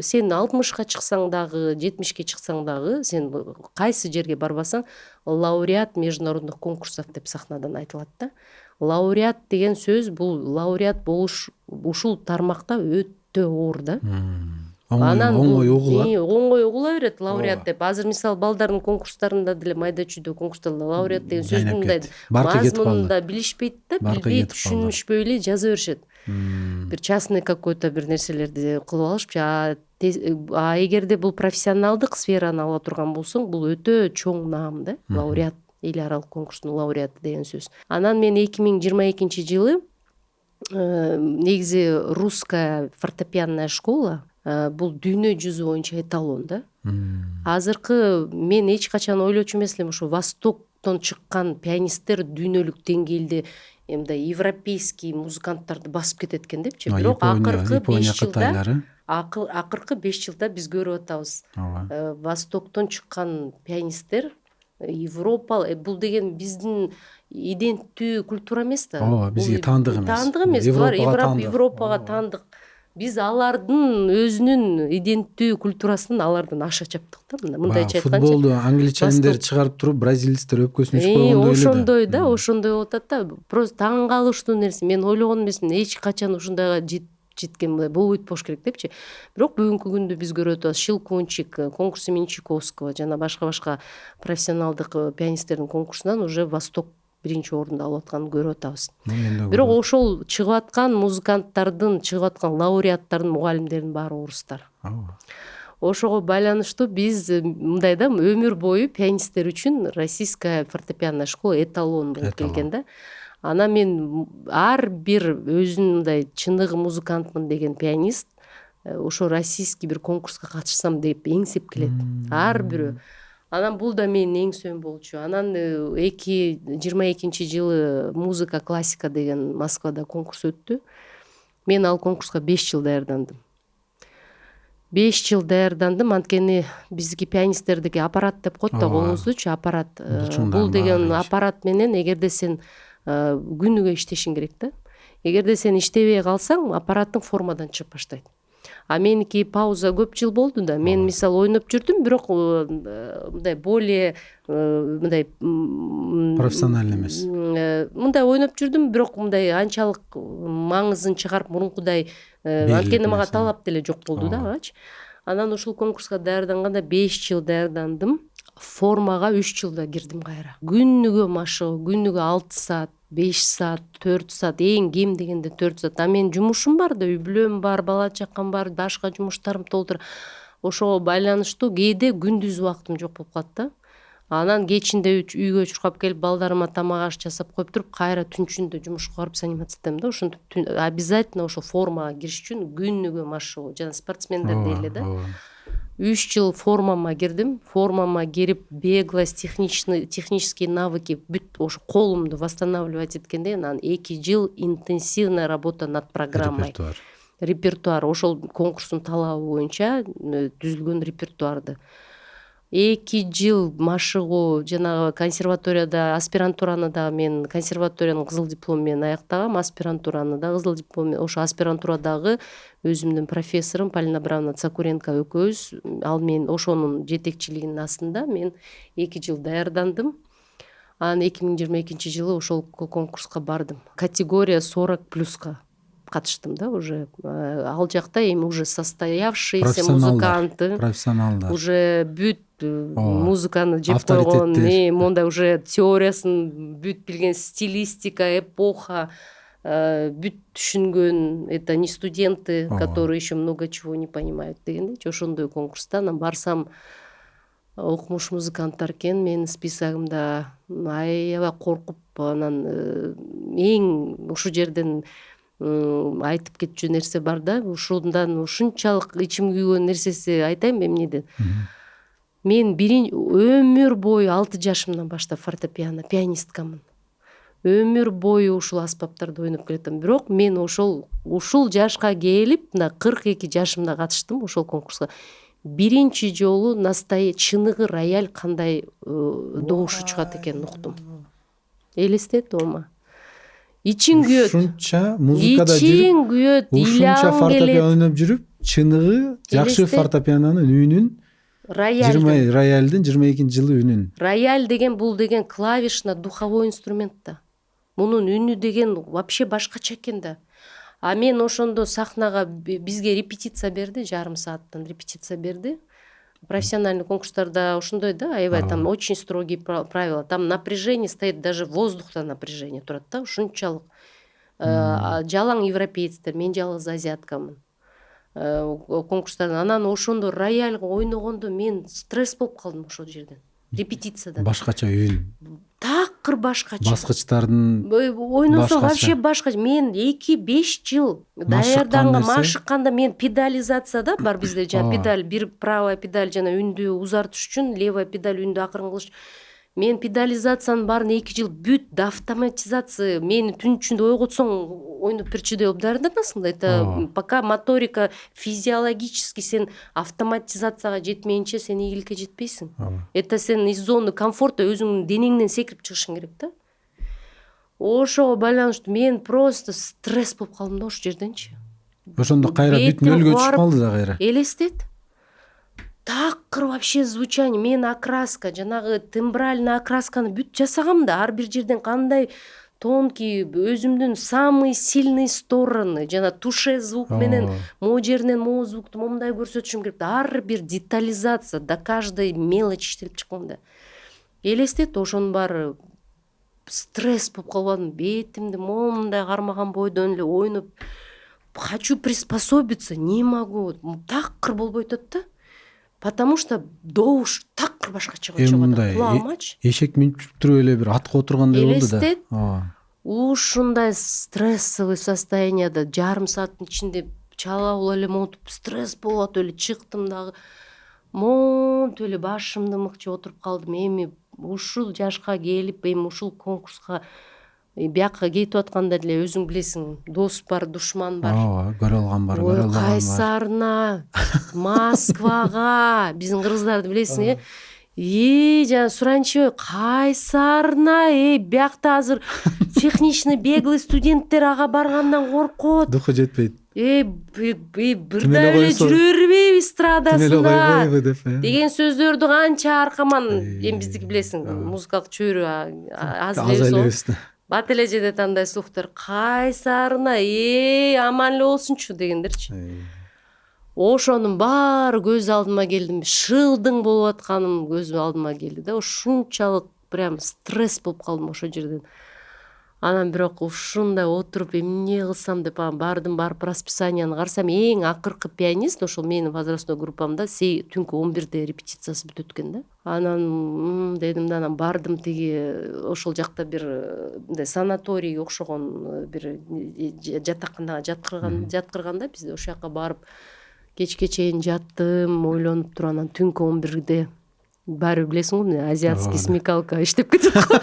сен 60-ка чыксаң дагы, 70-ке чыксаң дагы, сен кайсы жерге барбасаң, лауреат международных конкурсов деп сахнадан айтылат да. Лауреат деген сөз, бул лауреат болуш ушул тармакта өтө оор да. оңой угулат. оңой угула берет лауреат Ооба. деп. Азыр мисалы балдардын конкурстарында деле майда чүйдө конкурстарда лауреат деген Жайнап сөздүн мындай кетти. Баркы кетип калды. мазмунун да билишпейт да, Баркы билбей, кетип калды. түшүнүшпөй эле жаза беришет. Бир частный какой-то бир нерселерди кылып алышпчы. А эгерде бул профессионалдык сфераны ала турган болсоң, бул өтө чоң наам да, лауреат, эл аралык конкурстун лауреаты деген сөз. Анан мен 2022 негизи русская фортепианная школа, бул дүйнө жүзү боюнча эталон да. Азыркы мен эч качан ойлочу эмес элем, ошо Востоктон чыккан пианисттер дүйнөлүк деңгээлде мындай европейский музыканттарды басып кетет экен депчи. Бирок акыркы 5 жылда акыркы 5 жылда биз көрүп атабыз. Востоктон чыккан пианисттер Европа, бул деген биздин иденттүү культура эмес да. Ооба, бизге таандык эмес. Таандык эмес. Булар Европага таандык. Биз алардын өзүнүн иденттүү культурасын алардан аша чаптык да. Мындайча айтканча. Футболду англичандер чыгарып туруп, бразилецтер өпкөсүн ичип койгондой эле да. Ошондой да, ошондой болуп атат да. Просто таң калыштуу нерсе. Мен ойлогон эмесмин, эч качан ушундайга жеткен болбойт болуш керек депчи. Бирок бүгүнкү күндө биз көрүп атабыз Щелкунчик, конкурс имени Чайковского жана башка пианисттердин конкурсунан уже Восток биринчи орунду алып атканын көрүп атабыз. Бирок ошол чыгып аткан музыканттардын, чыгып аткан лауреаттардын, мугалимдердин баары орустар. Ошого байланыштуу биз мындай да, өмүр бою пианисттер үчүн российская фортепианная школа эталон болуп келген да. Анан мен ар бир өзүнүн мындай чыныгы музыкантмын деген пианист ошо российский бир конкурска катышсам деп эңсеп келет. Ар бирөө. Анан бул да менин эңсөөм болчу. Анан 2022 жылы музыка классика деген Москвада конкурс өттү. Мен ал конкурска 5 жыл даярдандым. 5 жыл даярдандым, анткени бизги пианисттердики аппарат деп коет да, колуңуздучу аппарат. Бул деген аппарат менен эгерде сен күнүгө иштешиң керек да. Эгерде сен иштебей калсаң, аппараттың формадан чыгып баштайт. А меники пауза көп жыл болду да. Мен мисалы ойноп жүрдүм, бирок мындай более мындай профессиональный эмес. Мындай ойноп жүрдүм, бирок мындай анчалык маңызын чыгарып мурункудай анткени мага талап деле жок болду да агачы. Анан ушул конкурска даярданганда 5 жыл даярдандым. Формага 3 жылда кирдим кайра. Күнүгө машыгуу, күнүгө 6 саат, 5 саат, 4 саат, эң кем дегенде 4 саат. А мен жумушум бар да, үй бүлөм бар, бала чакам бар, башка жумуштарым толтур. Ошого байланыштуу кээде күндүз убактым жок болуп калат да. Анан кечинде үйгө чуркап келип, балдарыма тамак аш жасап коюп туруп, кайра түнчүндө жумушка барып заниматься да. Ошентип обязательно ошо формага кириш үчүн күнүгө машыгуу. Жана спортсмендер дейли да. 3 жыл формама кирдим. Формама кирип, беглость, технические навыки бүт ошо колумду восстанавливать эткенде, анан 2 жыл интенсивная работа над программой. Репертуар. Ошол конкурстун талабы боюнча түзүлгөн репертуарды. 2 жыл машыгуу, жанагы консерваторияда, аспирантураны да мен консерваториянын кызыл диплому менен аяктагам, аспирантураны да кызыл диплому менен. Ошо аспирантурадагы өзүмдүн профессорум Полина Абрамовна Цакуренко экөөбүз, ал мен ошонун жетекчилигинин астында мен 2 жыл даярдандым. Анан 2022 жылы ошол конкурска бардым. Категория 40+ка катыштым да уже. Ал жакта эми уже состоявшиеся музыканты, профессионалдар, уже бүт музыканы жеп койгон, мондай уже теориясын бүт билген, стилистика, эпоха бүт түшүнгөн, это не студенты, которые еще много чего не понимают дегендейчи. Ошондой конкурста анан барсам, окумуш музыканттар экен, менин списогумда аябай коркуп, анан эң ушул жерден айтып кетчү нерсе бар да. Ушундан ушунчалык ичим күйгөн нерсеси айтайынбы эмнеден? Мен өмүр бою 6 жашымдан баштап фортепиано, пианисткамын. Өмүр бою ушул аспаптарды ойноп келатам. Бирок мен ушул жашка келип, 42 жашымда катыштым ошол конкурска. Биринчи жолу чыныгы рояль кандай добушу чыгат экенин уктум. Элестет ома. Ичин күйөт. Ушунча музыкада жүрүп, ушунча фортепиано ойноп жүрүп, чыныгы жакшы фортепианонун үнүн, роялдын 22-жылы үнүн. Рояль деген бул деген клавишна духовой инструмент да. Мунун үнү деген вообще башкача экен да. А мен ошондо сахнага бизге репетиция берди, жарым сааттан репетиция берди. Профессиональный конкурстарда ошондой да, аябай там очень строгие правила. Там напряжение стоит, даже воздухта напряжение турат да, ушунчалык. Жалаң европейцтер, мен жалгыз азиаткамын. Конкурстардан анан ошондо рояльга ойногондо мен стресс болуп калдым ошол жерден. Репетициядан. Башкача үн. Такыр башкача. Баскычтардын Ойносо вообще башкача. Мен 2-5 жыл даярданган, машыкканда мен педализацияда бар бизде жана педаль, бир правая педаль жана үндү узартыш үчүн, левая педаль үндү акырын кылыш. Мен педализациянын баарын 2 жыл бүт автоматизация, мени түн ичинде ойготсоң ойноп берчү деп даярданасың да. Это пока моторика физиологически сен автоматизацияга жетмейинче сен ийгиликке жетпейсиң. Это сен из зоны комфорта өзүңдүн денеңден секирип чыгышың керек да. Ошого байланыштуу мен просто стресс болуп калдым да ошол жерденчи. Ошондо кайра бүт нөлгө түшүп калды да кайра. Элестет. Такыр вообще звучание, мен окраска, жанагы тембральный окрасканы бүт жасагам да, ар бир жерден кандай тонкий, өзүмдүн самый сильный стороны, жана туше звук менен могу жеринен могу звукту момундай көрсөтүшүм керек да, ар бир детализация, до каждой мелочи иштелип чыккан да. Элестет, ошонун баары стресс болуп калбадым, бетимди момундай кармаган бойдон эле ойноп, хочу приспособиться, не могу, такыр болбой атат да. Потому что добуш такыр башкача чыгат. Кулагымачы. Эшек минип туруп эле бир атка отургандай болду да. Элестет. Ушундай стрессовый состоянияда жарым сааттын ичинде чала эле монтуп стресс болот эле чыктым дагы. Монтуп эле башымды мыкчып отуруп калдым. Эми ушул жашка келип, эми ушул конкурска бияка кетип атканда эле өзүң билесиң, дос бар, душман бар. Көрө алган бар, көрө алган бар. Кайсарына, Москвага, биздин кыргыздарды билесиң, жана Суранчебой, Кайсарына, биякта азыр техничный беглый студенттер ага баргандан коркот. Духу жетпейт. Бирде эле жүрө бербейби эстрадасында деген сөздөрдү канча аркаман, эми биздики билесиң, музыкалык чөйрө аз эле. Бат эле жерде андай слухтар, Кайсарына, аман эле болсунчу дегендерчи. Ошонун баары көз алдыма келди, шылдың болуп атканым көз алдыма келди да, ушунчалык прям стресс болуп калдым ошол жерден. Анан бирок ушундай отуруп эмне кылсам деп бардым, барып расписанияны карасам, эң акыркы пианист ошол менин возрастной группамда түнкү 11-де репетициясы бүтүп өткөн да. Анан дедим да, анан бардым тиги ошол жакта бир санаторийге окшогон бир жатаканага жаткырганда бизде ошол жака барып кечке чейин жаттым, ойлонуп туруп анан түнкү 11-де баары билесиң го, азиатский смекалка иштеп кетет го.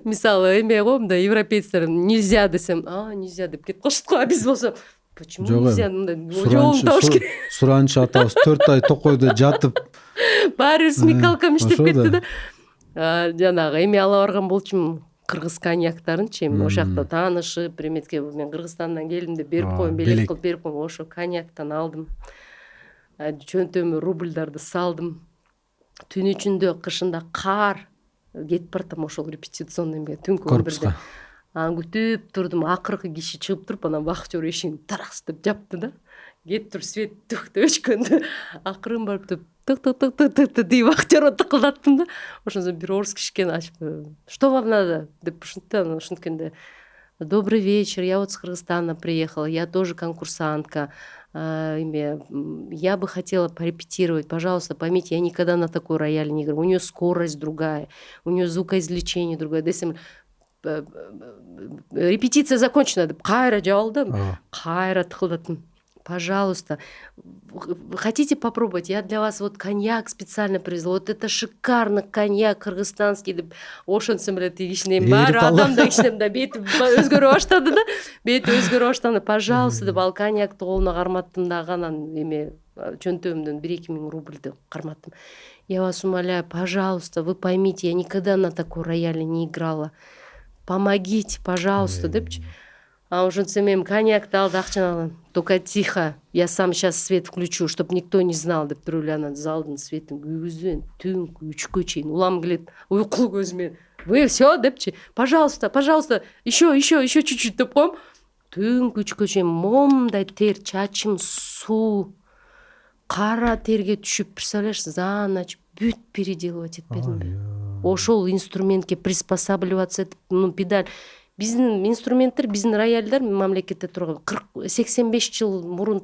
Мисалы эме го, мындай европейцтер нельзя десем, нельзя деп кетип калышат го, а биз болсо почему нельзя, мындай жолун табыш керек. Суранчы атабыз 4 ай токойдо жатып баары смекалкам иштеп кетти да. Жанагы эме ала барган болчумун, кыргыз коньяктарынчы, эми ошол жакта таанышып, эметке мен Кыргызстандан келдим деп берип коюм, белек кылып берип коюм, ошо коньяктан алдым. Чөнтөмө рубльдарды салдым. Түн ичинде кышында кар кетип бартам ошол репетиционный эмге түнкү 11-де. Анан күтүп турдум, акыркы киши чыгып туруп, анан бакча эшигин таракс деп жапты да. Кетип туруп свет түктө өчкөндө акырын барып тык деп актер тыкылдаттым да. Ошондо бир орус киши экен, ачып, что вам надо деп ушинткенде, добрый вечер, я вот с Кыргызстана приехала, я тоже конкурсантка. Я бы хотела порепетировать, пожалуйста, поймите, я никогда на такой рояль не играю, у нее скорость другая, у нее звукоизвлечение другое. Десем, репетиция закончена деп кайра жабылдым, кайра тыкылдаттым. Пожалуйста, хотите попробовать? Я для вас вот коньяк специально привезла. Вот это шикарный коньяк кыргызстанский деп ошентсем эле тиги кишинин баары адамда кичинем да бети өзгөрө баштады да. Бети өзгөрө баштады. Пожалуйста деп ал коньякты колуна карматтым дагы, анан эме чөнтөмдөн 1-2 миң рубльди карматтым. Я вас умоляю, пожалуйста, вы поймите, я никогда на такой рояле не играла. Помогите, пожалуйста, депчи. А уже эми коньякты алды, акчаны алган. Только тихо, я сам сейчас свет включу, чтобы никто не знал деп туруп эле анан залдын светин күйгүзүп, түнкү 3-кө чейин улам келет, уйкулуу көзүмөн. Вы все депчи, пожалуйста, еще чуть-чуть деп коем. түнкү 3-кө чейин момундай тер, чачым суу, кара терге түшүп, представляешь, за ночь бүт переделывать этпедим да. Ошол инструментке приспосабливаться этип, педаль. Биздин инструменттер, биздин рояльдар мамлекетте турган 85 жыл мурун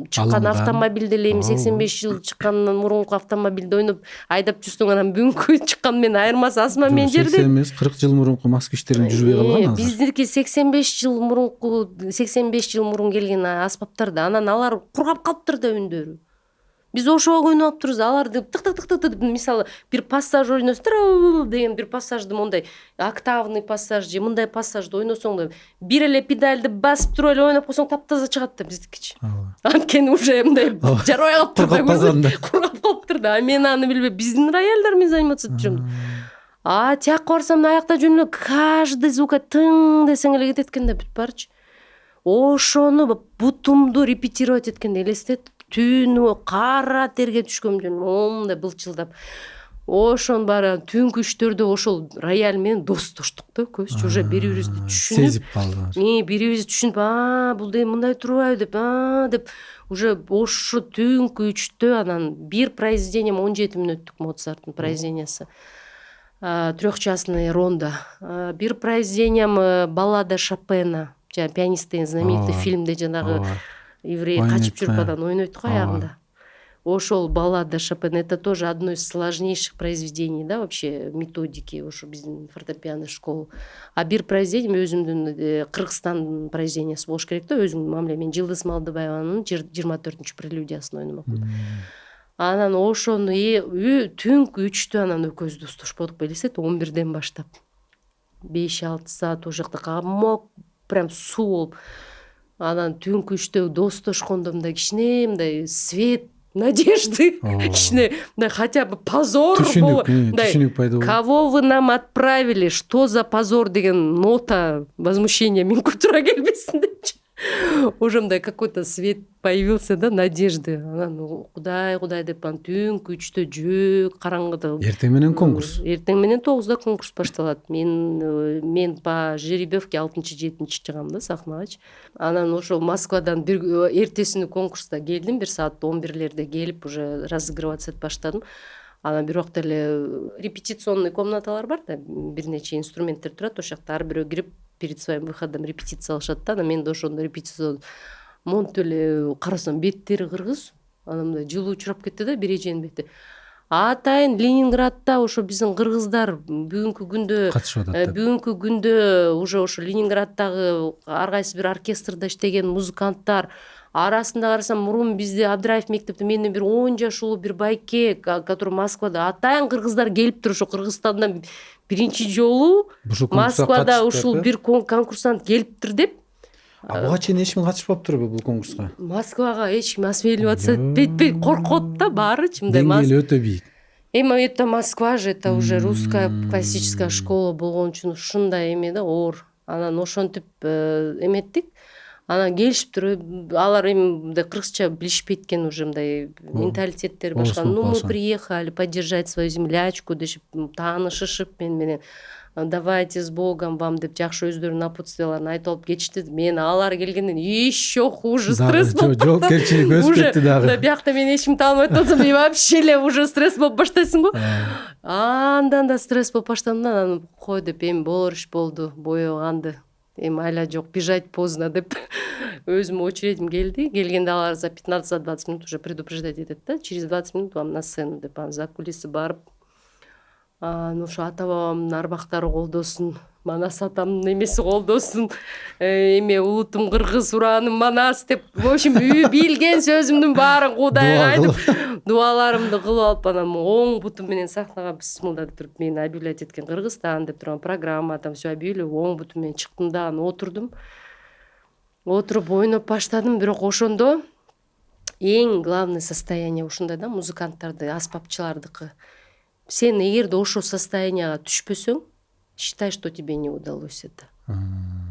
чыккан Алынган. автомобилди эле эми 85 жыл чыккандан мурунку автомобилди ойноп айдап жүрсөң, анан бүгүнкү чыккан менен айырмасы асма мен жерде. 80 эмес, 40 жыл мурунку москвичтердин жүрбөй калган азыр. Биздики 85 жыл мурун келген аспаптар да, анан алар кургап калыптыр да үндөрү. Биз ошого ойноп атпырбыз, аларды тык мисалы бир пассаж ойносуң деген бир пассажды мондай октавный пассаж же мындай пассажды ойносоң да бир эле педальды басып туруп эле ойноп койсоң таптаза чыгат да биздикичи. Анткени уже мындай жарбай калыптыр да, кургап калыптыр да. Мен аны билбейм, биздин рояльдар менен заниматься этип жүрөм. Тияка барсам аякта жүрүп каждый звукка тың десең эле кетет экен да бүт барчы. Ошону бутумду репетировать эткенде элестет, түнү кара терге түшкөм жүрүм, момундай былчылдап. Ошонун баары түнкү 3-төрдө ошол рояль менен достоштук да көбүсү уже бири-бирибизди түшүнүп. Сезип калдыңар. Бири-бирибизди түшүнүп, бул дейм мындай турбайбы деп уже ошо түнкү 3-тө анан бир произведением 17 мүнөттүк Моцарттын произведениясы. Трёхчастный рондо. Бир произведением баллада Шопена, жана пианисттин знаменитый фильмде жанагы еврей качып жүрүп анан ойнойт го аягында. Ошол баллада Шопена, это тоже одно из сложнейших произведений, да, вообще методики ошо биздин фортепиано школы. Бир произведение өзүмдүн Кыргызстандын произведениясы болуш керек да, өзүмдүн мамиле. Мен Жылдыз Малдыбаеванын 24-чү прелюдиясын ойномокмун. Анан ошону түнкү 3-тө анан экөөбүз достошподук, элестет, 11-ден баштап. 5-6 саат о жакта камок, прям суу болуп. Анан түнкү 3-тө достошкондо мындай кичине мындай свет, надежды, кичине мындай хотя бы позор боло. Түшүнүк пайда болду. Кого вы нам отправили? Что за позор деген нота возмущения менин тура келбесин депчи. Уже мындай какой-то свет появился, да, надежды. Анан кудай деп түнкү 3-тө жөө караңгыда. Эртең менен конкурс. Эртең менен 9-да конкурс башталат. Мен по жеребьевке 6-7 чыгам да сахнагачы. Анан ошо Москвадан бир эртесинү конкурста келдим, 1 саат 11-лерде келип уже разыгрываться этип баштадым. Анан бир убакта эле репетиционный комнаталар бар да, бир нече инструменттер турат, ошол жакта ар бирөө кирип перед своим выходом репетициялашат да. Анан мен да ошондо репетиция монтип эле карасам беттери кыргыз, анан мындай жылуу учурап кетти да бир эженин бети. Атайын Ленинградта ошо биздин кыргыздар бүгүнкү күндө катышып атат. Бүгүнкү күндө уже ошо Ленинградтагы ар кайсы бир оркестрда иштеген музыканттар арасында карасам, мурун бизде Абдраев мектепте менден бир 10 жаш улуу бир байке, который Москвада атайын кыргыздар келиптир, ошо Кыргызстандан биринчи жолу Москвада ушул бир конкурсант келиптир деп. Буга чейин эч ким катышпаптырбы бул конкурска? Москвага эч ким осмеливаться этпей коркот да баарычы мындай. Деңгээли өтө бийик. Эми это Москва же, это уже русская классическая школа болгон үчүн ушундай эме да оор. Анан ошентип эметтик. Анан келишиптир, алар эми мындай кыргызча билишпейт экен, уже мындай менталитеттери башка. Ну, мы приехали поддержать свою землячку дешип таанышышып мен менен. Давайте с Богом вам деп жакшы өздөрүнүн напутствияларын айтып алып кетишти. Мен алар келгенден еще хуже стресс болуп. Жоопкерчилик өсүп кетти дагы. Биякта мен эч кимди тааныбай атсам, и вообще эле уже стресс болуп баштайсың го. Андан да стресс болуп баштадым да, анан кой деп эми болор иш болду, боёганды. Эми айла жок, бежать поздно деп өзүм очередим келди. Келгенде алар за 15-20 минут уже предупреждать этет да, через 20 минут вам на сцену деп, за кулисы барып. Ошо ата бабамдын арбактары колдосун, Манас атамдын эмеси колдосун, эме улутум кыргыз, ураным Манас деп, в общем, билген сөзүмдүн баарын Кудайга айтып, дуаларымды кылып алып, анан оң бутум менен сахнага бисмилла деп туруп, мени объявлять эткен Кыргызстан деп турган программа, там все объявили, оң бутум менен чыктым да, анан отурдум. Отуруп ойноп баштадым, бирок ошондо эң главный состояние ушундай да, музыканттарды, аспапчылардыкы. Сен эгерде ошол состоянияга түшпөсөң, считай, что тебе не удалось это.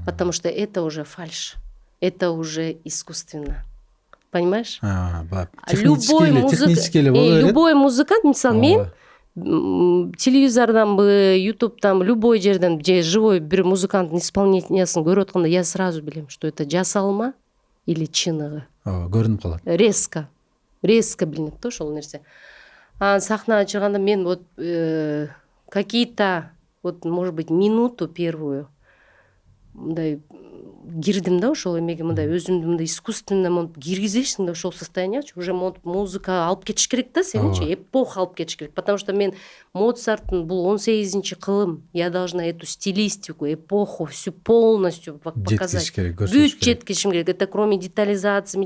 Потому что это уже фальшь. Это уже искусственно. Понимаешь? Любой музыкант, мисалы телевизорданбы, ютубтан, любой жерден же живой бир музыканттын исполнениясын көрүп атканда я сразу билем, что это жасалма или чыныгы. Көрүнүп калат. Резко билинет да ошол нерсе. Анан сахнага чыгганда мен вот какие-то вот, может быть, минуту первую мындай кирдим да ошол эмеге, мындай өзүмдү мындай искусственно монтип киргизесиң да ошол состояниячы уже монтип музыка алып кетиш керек да сеничи, эпоха алып кетиш керек. Потому что мен Моцарттын бул 18 кылым, я должна эту стилистику, эпоху всю полностью показать. Жеткизиш керек, Бүт жеткизишим керек. Это кроме детализации,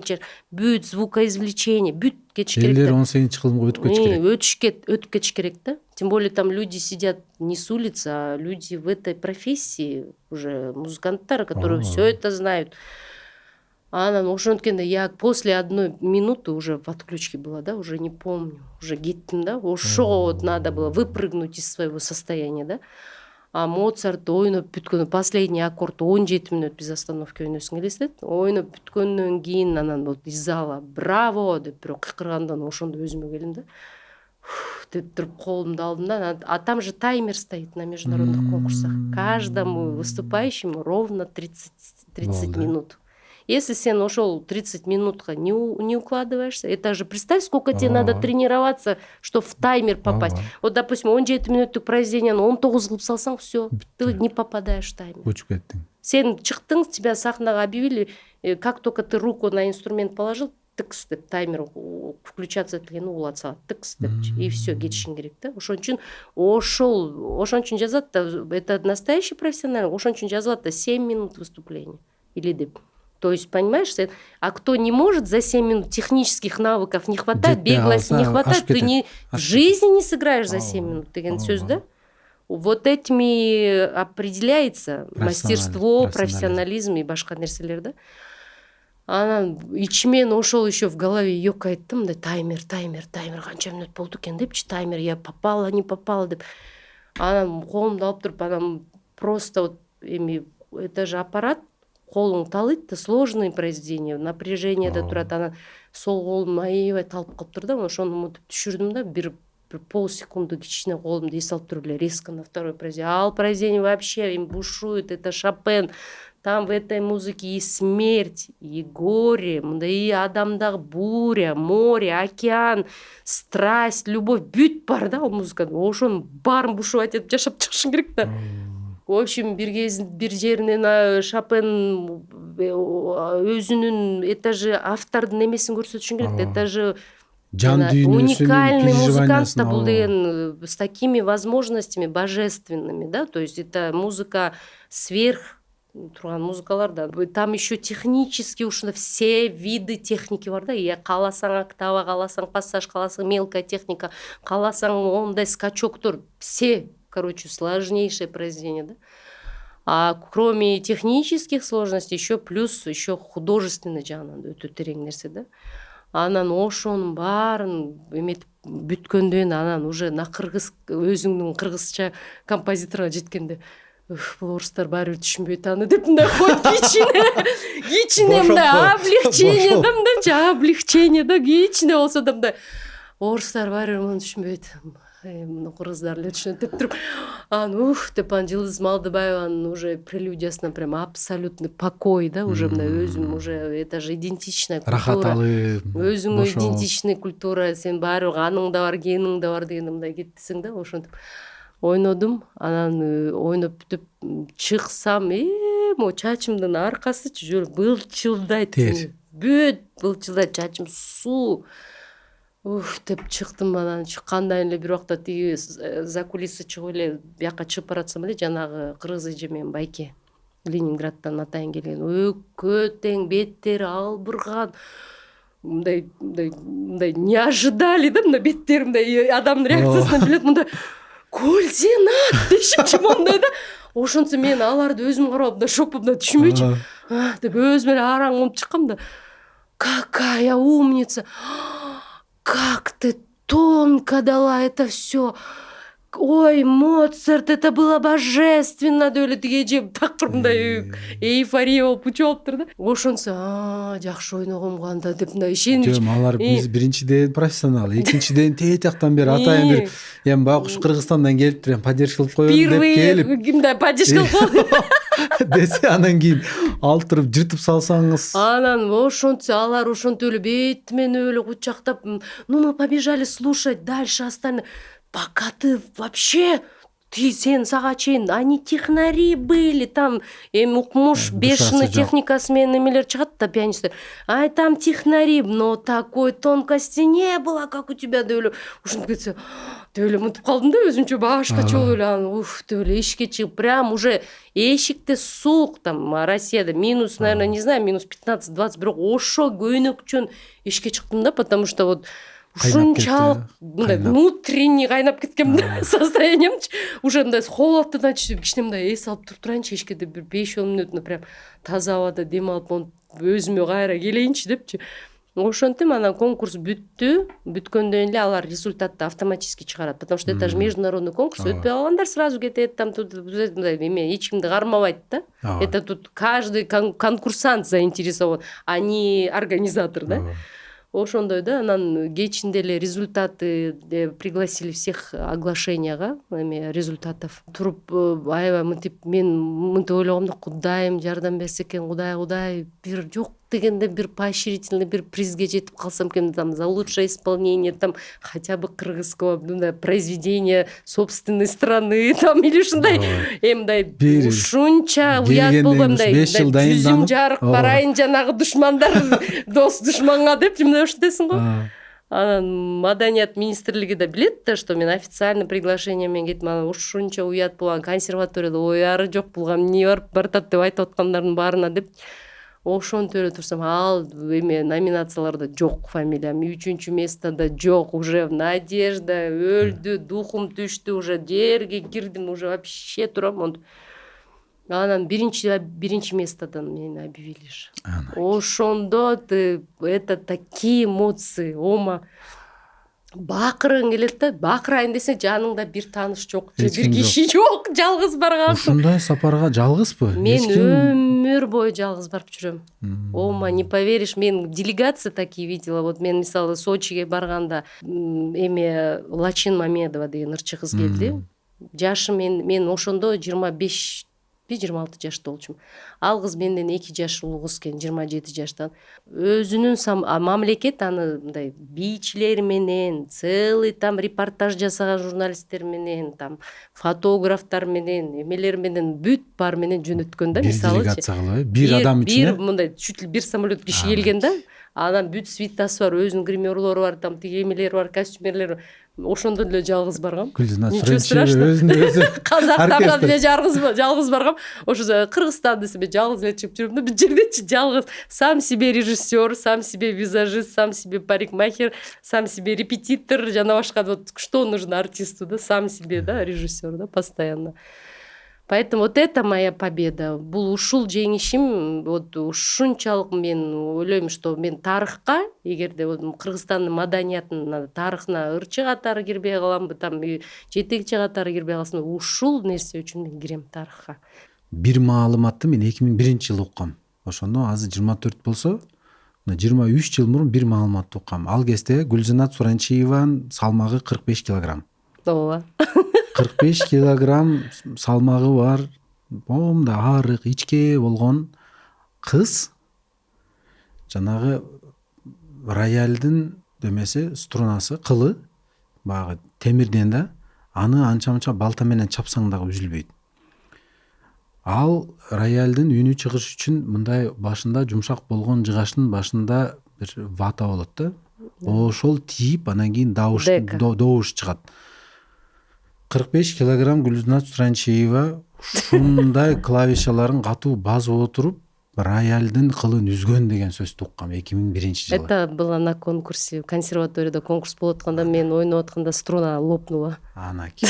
бүт звукоизвлечения, бүт кетиш керек. Элдер 18 кылымга Өтүп кетиш керек да. Тем более там люди сидят не с улицы, а люди в этой профессии, уже музыканттар, которые все это знают. Анан ошенткенде я после 1 минуты уже в отключке была, да, уже не помню, уже кеттим, да, ошо надо было выпрыгнуть из своего состояния, да. А Моцарт ойноп бүткөн последний аккорд 17 минут без остановки ойносуң элестет. Ойноп бүткөндөн кийин анан вот из зала браво деп бирок кыйкыргандан ошондо өзүмө келдим да. Деп туруп колумду алдым да. А там же таймер стоит на международных конкурсах. Каждому выступающему ровно 30 минут. Если сен ошол 30 минутка не укладываешься, это же представь, сколько тебе надо тренироваться, чтобы в таймер попасть. Вот, допустим, 17 минуттук произведение, 19 кылып салсаң, все, ты не попадаешь в таймер. Учуп кеттиң. Сен чыктың, тебя сахнага объявили, как только ты руку на инструмент положил, тыкс деп таймер включаться этилген улат салат, тыкс деп, и все, кетишиң керек да. Ошон үчүн жазат да, это настоящий профессионал, ошон үчүн жазылат да 7 минут выступления или деп. То есть, понимаешь, а кто не может за 7 минут, технических навыков не хватает, беглости не хватает, ты в жизни не сыграешь за 7 минут деген сөз, да? Вот этими определяется мастерство, профессионализм и башка нерселер, да? Анан ичимен ошол еще в голове ёк айттым да, таймер, канча минут болду экен депчи, таймер, я попала, не попала деп. Анан колумду алып туруп, анан просто вот это же аппарат, колуң талыйт да, сложные произведения, напряжение да турат, анан сол колум аябай талып калып турду да, ошону мынтип түшүрдүм да, бир полсекунды кичине колумду эс алып туруп эле резко на второе произведение. Ал произведение вообще им бушует, это Шопен. Там в этой музыке и смерть, и горе, и адамдагы буря, море, океан, страсть, любовь, бүт бар да, ал музыкада. Ошонун баарын бушубайт этип жашап чыгышың керек да. В общем, бир жеринен Шопен өзүнүн, это же автордун эмесин көрсөтүшүң керек да, это же уникальный музыкант да бул деген, с такими возможностями божественными, да, то есть это музыка сверх турган музыкалар да. Там еще технически ушундай все виды техники бар да. Кааласаң октава, кааласаң пассаж, кааласаң мелкая техника, кааласаң ондай скачоктор, все, короче, сложнейшее произведение, да. А кроме технических сложностей, еще плюс еще художественный жагынан өтө терең нерсе да. Анан ошонун баарын эметип бүткөндөн анан уже на кыргыз, өзүңдүн кыргызча композиторго жеткенде бул орустар баары бир түшүнбөйт аны деп мындай хоть кичине мындай облегчение да, кичине болсо да мындай орустар баары бир муну түшүнбөйт, муну кыргыздар эле түшүнөт деп туруп, анан деп анан Жылдыз Малдыбаеванын уже прелюдиясына прям абсолютный покой да, уже мындай өзүм уже, это же идентичная культура, рахат алып, өзүңө идентичный культура, сен баары аның да бар, гениң да бар дегенде мындай кеттисиң да, ошентип ойнодум. Анан ойноп бүтүп чыксам, могу чачымдын аркасычы жөн былчылдайт, бүт былчылдайт, чачым суу. Деп чыктым, анан чыккандан эле бир убакта тиги за кулисы чыгып эле бияка чыгып баратсам эле жанагы кыргыз эже менен байке Ленинградтан атайын келген, өккө тең беттери албырган, мындай не ожидали да, мына беттери мындай адамдын реакциясынан билет, мындай Көлзенат дешипчи мондай да. Ошонсо мен аларды өзүм карап да шокумда түшүнбөйчү деп өзүм эле араң болуп чыккам да. Какая умница! Как ты тонко дала это все! ой, Моцарт, это было божественно деп эле тиги эже такыр мындай эйфория болуп учуп алыптыр да. Ошонсо жакшы ойногом канда деп мындай ишенич. Жок, алар биз биринчиден профессионал, экинчиден тээ жактан бери атайын бир эми байкуш Кыргызстандан келиптир, эми поддержка кылып коём деп келип мындай поддержка кылып десе анан кийин алып туруп жыртып салсаңыз. анан ошентсе алар ошентип эле бет менен эле кучактап, ну мы побежали слушать дальше остальные. Пока ты вообще сен сага чейин они технари были там, эми укмуш бешеный техникасы менен эмелер чыгат да, пианисттер. Ай там технари, но такой тонкости не было, как у тебя деп эле ушинтип кетсе деп эле мынтип калдым да, өзүнчө башкача болуп эле анан уф деп эле эшикке чыгып прям уже эшикте суук, там Россияда минус, наверное, не знаю, минус 15-20, бирок ошо көйнөкчөн эшикке чыктым да, потому что вот ушунчалык мындай внутренний кайнап кеткен состояниемчи, уже мындай холоддон кичине мындай эс алып туруп турайынчы эшикке бир 5-10 мүнөт прям таза абада дем алып өзүмө кайра келейинчи депчи. Ошентип анан конкурс бүттү. Бүткөндөн эле алар результатты автоматически чыгарат, потому что это же международный конкурс. Өтпөй калгандар сразу кетет, там тут эме эч кимди кармабайт да. Это тут каждый конкурсант заинтересован, а не организатор, да. Ошондой да, анан кечинде эле результаты пригласили всех оглашенияга, эме результатов. Туруп аябай мынтип мен мынтип ойлогом да, Кудайым жардам берсе экен, Кудай бир жок дегенде бир поощрительный бир призге жетип калсам экен, там за лучшее исполнение, там хотя бы кыргызского мындай произведения собственной страны, там или ушундай мындай ушунча уят болгон мындай жүзүм жарык барайын жанагы душмандар дос душманга деп мындай ушунтесиң го. Анан Маданият министрлиги да билет да, что мен официальный приглашение менен кеттим. Анан ушунча уят болгон консерваторияда ояры жок булга эмне баратат деп айтып аткандардын баарына деп ошентип эле турсам, ал эме номинацияларда жок фамилиям, 3-чү местода жок, уже Надежда өлдү, духум түштү, уже жерге кирдим, уже вообще турам. Анан биринчи местодан мени объявили. Ошондо это такие эмоции, ома бакырың келет да, бакырайын десе жаныңда бир тааныш жок, бир киши жок, жалгыз баргансың. Ушундай сапарга жалгызбы? Мен өмүр бою жалгыз барып жүрөм. Ома, не поверишь, мен делегация такие видела. Вот мен мисалы Сочиге барганда эме Лачин Мамедова деген ырчы кыз келди. Жашы мен ошондо 25-26 жашта болчумун. Ал кыз менден 2 жаш улуу кыз экен, 27 жаштан. Өзүнүн мамлекет аны мындай бийчилери менен, целый там репортаж жасаган журналисттер менен, там фотографтар менен, эмелер менен бүт бар менен жөнөткөн да, мисалы. Бир адам ичине. Бир мындай чуть ли бир самолет киши келген да. Анан бүт свитасы бар, өзүнүн гримерлору бар, там тиги эмелери бар, костюмерлери. Ошондон эле жалгыз баргам. Ничего страшного. Казакстандан деле жалгыз баргам. Ошо Кыргызстан десем жалгыз эле чыгып жүрөм да, бир жердечи жалгыз. Сам себе режиссер, сам себе визажист, сам себе парикмахер, сам себе репетитор, жана башка вот что нужно артисту, да, сам себе, да, режиссер, да, постоянно. Поэтому вот это моя победа. Бул ушул жеңишим, вот ушунчалык мен ойлойм, что мен тарыхка, эгерде Кыргызстандын маданиятынын тарыхына ырчы катары кирбей каламбы, там жетекчи катары кирбей калсам, ушул нерсе үчүн мен кирем тарыхка. Бир маалыматты мен 2001-жылы уккам. Ошондо азыр 24 болсо, 23 жыл мурун бир маалыматты уккам. Ал кезде Гүлзинат Суранчиеванын салмагы 45 килограмм. Ооба. 45 килограмм салмагы бар, боомда арык, ичке болгон кыз жанагы роялдын демеси струнасы, кылы баягы темирден да, аны анча-мынча балта менен чапсаң дагы үзүлбөйт. Ал роялдын үнү чыгыш үчүн мындай башында жумшак болгон жыгачтын башында бир вата болот да. Ошол тийип анан кийин добуш чыгат. 45 килограмм Гүлзинат Суранчиева ушундай клавишаларын катуу басып отуруп роялдын кылын үзгөн деген сөздү уккам 2001-жылы. Это было на конкурсе, консерваторияда конкурс болуп атканда, мен ойноп атканда струна лопнула. Анаки.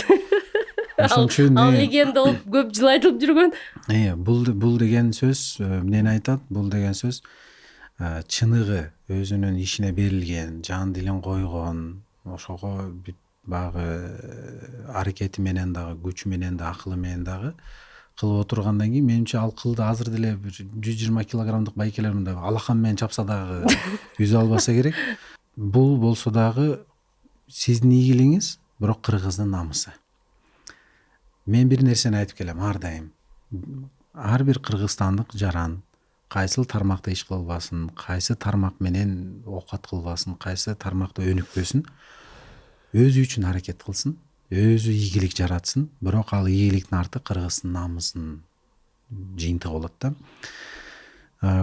Ошон ал легенда болуп көп жыл айтылып жүргөн. Бул деген сөз эмнени айтат? Бул деген сөз чыныгы өзүнүн ишине берилген, жан дилин койгон, ошого бүт баягы аракети менен дагы, күчү менен да, акылы менен дагы кылып отургандан кийин менимче ал кылды азыр деле бир 120 килограммдык байкелер мындай алакан менен чапса дагы үзө албаса керек. Бул болсо дагы сиздин ийгилигиңиз, бирок кыргыздын намысы. Мен бир нерсени айтып келем ар дайым. Ар бир кыргызстандык жаран кайсыл тармакта иш кылбасын, кайсы тармак менен оокат кылбасын, кайсы тармакта өнүкпөсүн, өзү үчүн аракет кылсын, өзү ийгилик жаратсын, бирок ал ийгиликтин арты кыргыздын намысын жыйынтыгы болот да.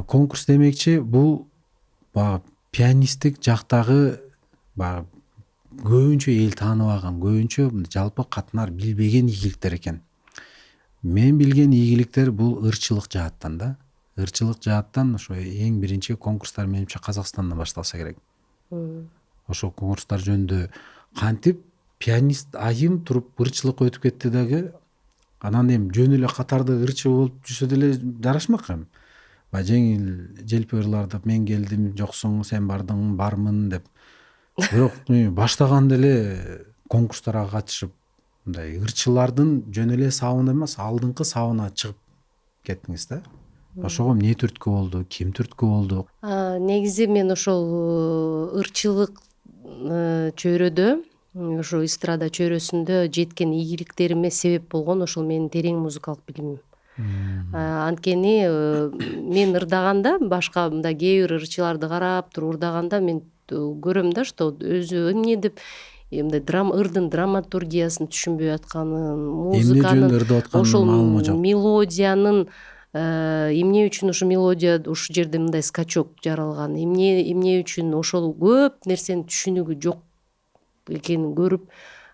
Конкурс демекчи бул баягы пианисттик жактагы баягы көбүнчө эл тааныбаган, көбүнчө жалпы катынар билбеген ийгиликтер экен. Мен билген ийгиликтер бул ырчылык жааттан да. Ырчылык жааттан ошо эң биринчи конкурстар менимче Казакстандан башталса керек. Ошо конкурстар жөнүндө кантип пианист айым туруп ырчылыкка өтүп кетти дагы, анан эми жөн эле катарда ырчы болуп жүрсө деле жарашмак эми. Баягы жеңил желпи ырларды мен келдим, жоксуң, сен бардың, бармын деп. Бирок баштаганда эле конкурстарга катышып, мындай ырчылардын жөн эле сабында эмес, алдыңкы сабына чыгып кеттиңиз да. Ошого эмне түрткү болду, ким түрткү болду? Негизи мен ошол ырчылык чөйрөдө, ошо эстрада чөйрөсүндө жеткен ийгиликтериме себеп болгон ошол менин терең музыкалык билимим. Анткени мен ырдаганда, башка мындай кээ бир ырчыларды карап туруп ырдаганда мен көрөм да, что өзү эмне деп мындай ырдын драматургиясын түшүнбөй атканын, музыканын, ошол мелодиянын эмне үчүн ошо мелодия ушул жерде мындай скачок жаралган, эмне үчүн ошол көп нерсени түшүнүгү жок экенин көрүп,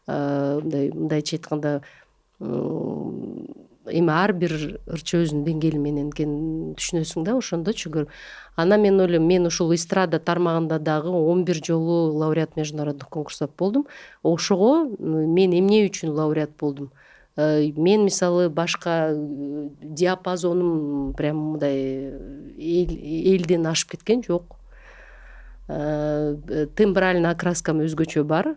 мындайча айтканда эми ар бир ырчы өзүнүн деңгээли менен экенин түшүнөсүң да, ошондочу көрүп. Анан мен ойлойм, мен ушул эстрада тармагында дагы 11 жолу лауреат международных конкурсов болдум. Ошого мен эмне үчүн лауреат болдум? Мен мисалы башка диапазонум прям мындай элден ашып кеткен жок. Тембральный окраскам өзгөчө бар.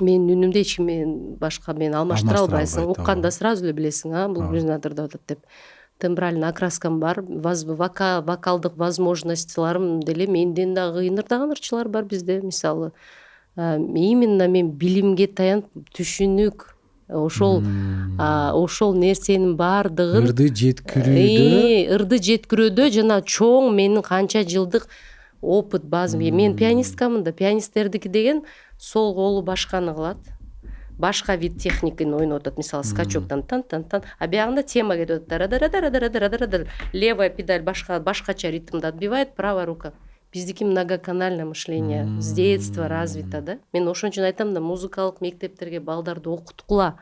Мен үнүмдө эч ким башка мен алмаштыра албайсың. Укканда сразу эле билесиң, бул Гүлнадырда атат деп. Тембральный окраскам бар, вокалдык возможностьларым деле менден дагы кыйын ырдаган ырчылар бар бизде, мисалы. Именно мен билимге таянып түшүнүк, ошол нерсенин баардыгын ырды жеткирүүдө жана чоң менин канча жылдык опыт базам. Мен пианисткамын да, пианисттердики деген сол колу башканы кылат, башка вид техниканы ойноп атат, мисалы скачоктан тан-тан-тан, а биягында тема кетип атат, левая педаль башкача ритмди отбивает, правая рука. Биздики многоканальное мышление с детства развито, да. Мен ошон үчүн айтам да, музыкалык мектептерге балдарды окуткула.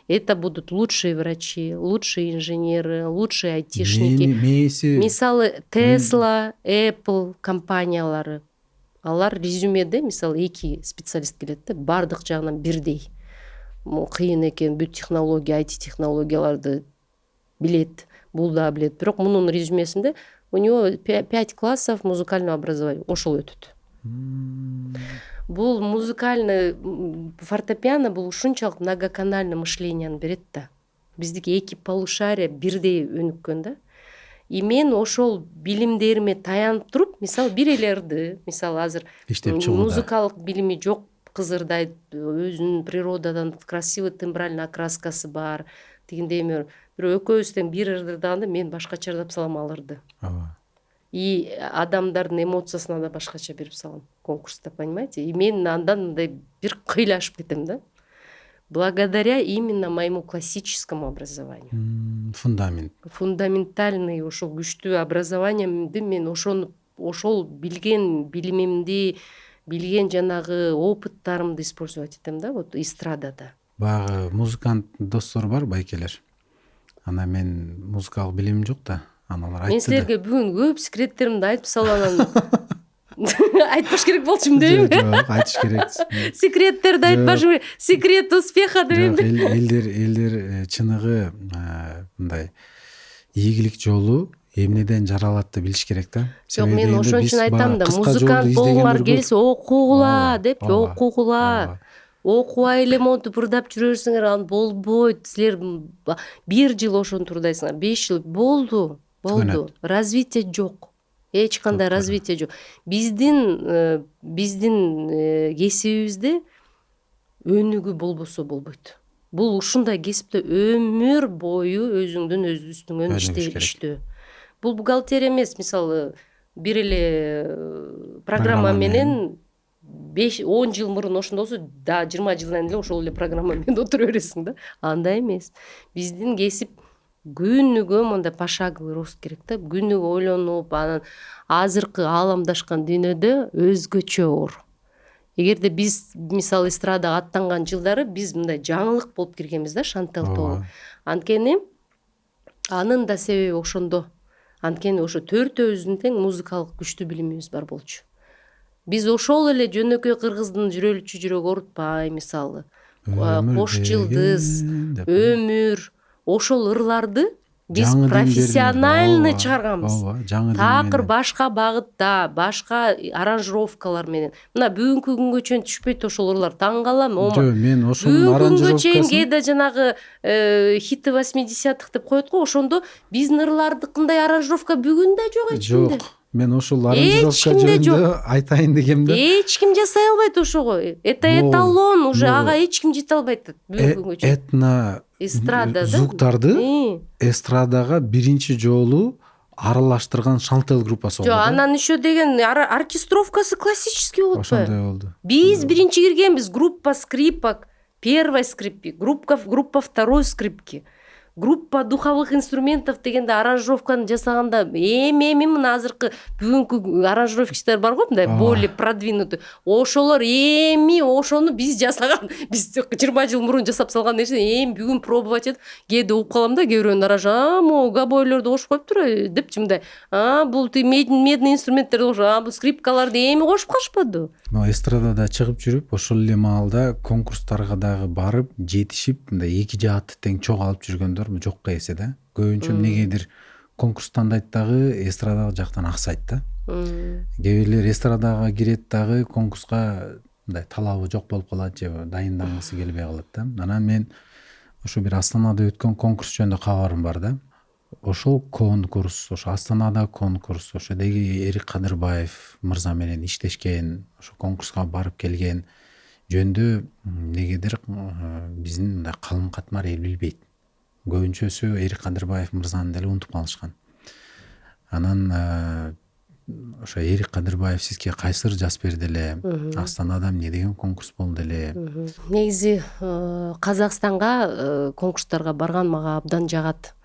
Это будут лучшие врачи, лучшие инженеры, лучшие айтишники. Мисалы Tesla, Apple компаниялары. Алар резюмеде, мисалы, 2 специалист келет да, бардык жагынан бирдей. Кыйын экен, бүт технология, IT технологияларды билет, бул да билет. Бирок мунун резюмесинде у него 5 классов музыкального образования. Ошол өтөт. Бул музыкальный фортепиано бул ушунчалык многоканальный мышленияны берет да. Биздики 2 полушария бирдей өнүккөн да. И мен ошол билимдериме таянып туруп, мисалы бир эле ырды, мисалы азыр музыкалык билими жок кыз ырдайт, өзүнүн природадан красивый тембральный окраскасы бар, тигиндей эми бирок экөөбүз тең бир ырды ырдаганда мен башкача ырдап салам ал ырды. И адамдардын эмоциясына да башкача берип салам конкурста, понимаете? И мен андан мындай бир кыйлашып кетем да. Благодаря именно моему классическому образованию. Фундаментальный ошол күчтүү образованиемди мен ошол билген билимимди, билген жанагы опыттарымды использовать этем да, вот эстрадада. Баягы музыкант достор бар, байкелер. Ана мен музыкалык билимим жок да, аналар айтты да. Мен силерге бүгүн көп секреттеримди айтып салам. Айтпаш керек болчумун дейм. Жок, айтыш керек. Секреттерди айтпашым керек. Секрет успеха дейм. Элдер чыныгы мындай ийгилик жолу эмнеден жаралат деп билиш керек да. Жок, мен ошон үчүн айтам да, музыкант болгуңар келсе окугула деп, окугула. окубай эле монтип ырдап жүрө берсеңер ал болбойт. Силер 1 жыл ошентип ырдайсыңар, 5 жыл болду. Развитие жок. Эч кандай развитие жок. Биздин кесибибизде өнүгүү болбосо болбойт. Бул ушундай кесипте өмүр бою үстүңөн иштөө. Бул бухгалтерия эмес, мисалы бир эле программа менен 5-10 жыл мурун ошондо болсо, да 20 жылдан эле ошол эле программа менен отура бересиң да. Андай эмес. Биздин кесип күнүгө мындай пошаговый рост керек да. Күнүгө ойлонуп, анан азыркы ааламдашкан дүйнөдө өзгөчө оор. Эгерде биз мисалы эстрадага аттанган жылдары биз мындай жаңылык болуп киргенбиз да, Шантел тобу. Анткени анын да себеби ошондо. Анткени ошо төртөөбүздүн тең музыкалык күчтүү билимибиз бар болчу. Биз ошол эле жөнөкөй кыргыздын жүрөлүчү жүрөк орутпай, мисалы, Кош жылдыз, өмүр, ошол ырларды биз профессиональный чыгарганбыз. Такыр башка багытта, башка аранжировкалар менен. Мына бүгүнкү күнгө чейин түшпөйт ошол ырлар. Таң калам. Мен ошонун аранжировкасын чейин кээде жанагы хиты 80-х деп коет го, ошондо биздин ырлардыкындай аранжировка бүгүн да жок эчкимде. Жок. Мен ошол аранжировка жөнүндө айтайын дегем да. Эч ким жасай албайт ошого. Это эталон, уже ага эч ким жете албайт бүгүнкү күнгө чейин. Этно эстрада звуктарды эстрадага биринчи жолу аралаштырган Шантел группасы болду. Жок, анан еще деген оркестровкасы классический болуп атпайбы? Ошондой болду. Биз биринчи киргенбиз, группа скрипок, первой скрипки, группа второй скрипки, группа духовых инструментов дегенде аранжировканы жасаганда эми мына азыркы бүгүнкү аранжировщиктер бар го, мындай более продвинутый. Ошолор эми ошону биз жасаган, биз 20 жыл мурун жасап салган нерсени эми бүгүн пробовать этип, кээде угуп калам да, кээ бирөөнүн аража, могу габойлорду кошуп коюптур депчи мындай. Бул медный инструменттерди кошуп, бул скрипкаларды эми кошуп калышпады. Эстрадада чыгып жүрүп, ошол эле маалда конкурстарга дагы барып, жетишип, мындай 2 жааты тең чогуу алып жүргөндөр жокко эсе да. Көбүнчө эмнегедир конкурс тандайт дагы эстрада жактан аксайт да. Кээ бирлер эстрадага кирет дагы конкурска мындай талабы жок болуп калат же дайындангысы келбей калат да. Анан мен ошо бир Астанада өткөн конкурс жөнүндө кабарым бар да. Ошол конкурс, ошо Астанада конкурс, ошо деги Эрик Кадырбаев мырза менен иштешкен, ошо конкурска барып келген жөнүндө эмнегедир биздин мындай калым катмар эл билбейт. Көбүнчөсү Эрик Кадырбаев мырзаны деле унутуп калышкан. Анан ошо Эрик Кадырбаев сизге кайсы ыр жазып берди эле? Астанада эмне деген конкурс болду эле? Негизи Казакстанга конкурстарга барган мага абдан жагат.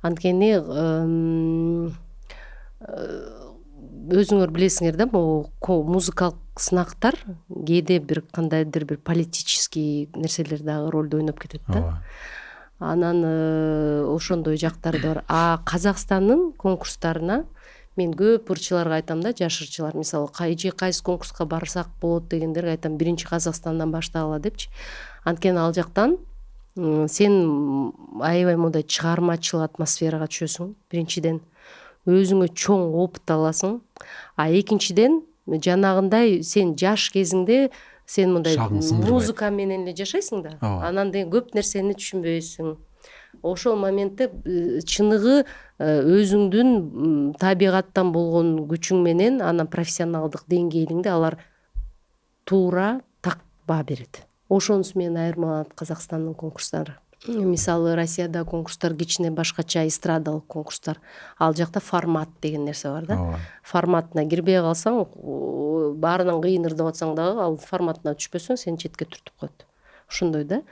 Анткени өзүңөр билесиңер да, могу музыкалык сынактар кээде бир кандайдыр бир политический нерселер дагы ролду ойноп кетет да. Анан ошондой жактары да бар. Казакстандын конкурстарына мен көп ырчыларга айтам да, жаш ырчылар, мисалы кайсы конкурска барсак болот дегендерге айтам, биринчи Казакстандан баштагыла депчи. Анткени ал жактан сен аябай мындай чыгармачыл атмосферага түшөсүң. Биринчиден өзүңө чоң опыт аласың. Экинчиден жанагындай сен жаш кезиңде сен мындай музыка менен эле жашайсың да. Анан деген көп нерсени түшүнбөйсүң. Ошол моментте чыныгы өзүңдүн табигаттан болгон күчүң менен анан профессионалдык деңгээлиңде алар туура так баа берет. Ошонусу менен айырмаланат Казакстандын конкурстары. Мисалы Россияда конкурстар кичине башкача, эстрадалык конкурстар. Ал жакта формат деген нерсе бар да. Форматына кирбей калсаң, баарынан кыйын ырдап атсаң дагы, ал форматына түшпөсөң, сени четке түртүп коет. Ошондой да.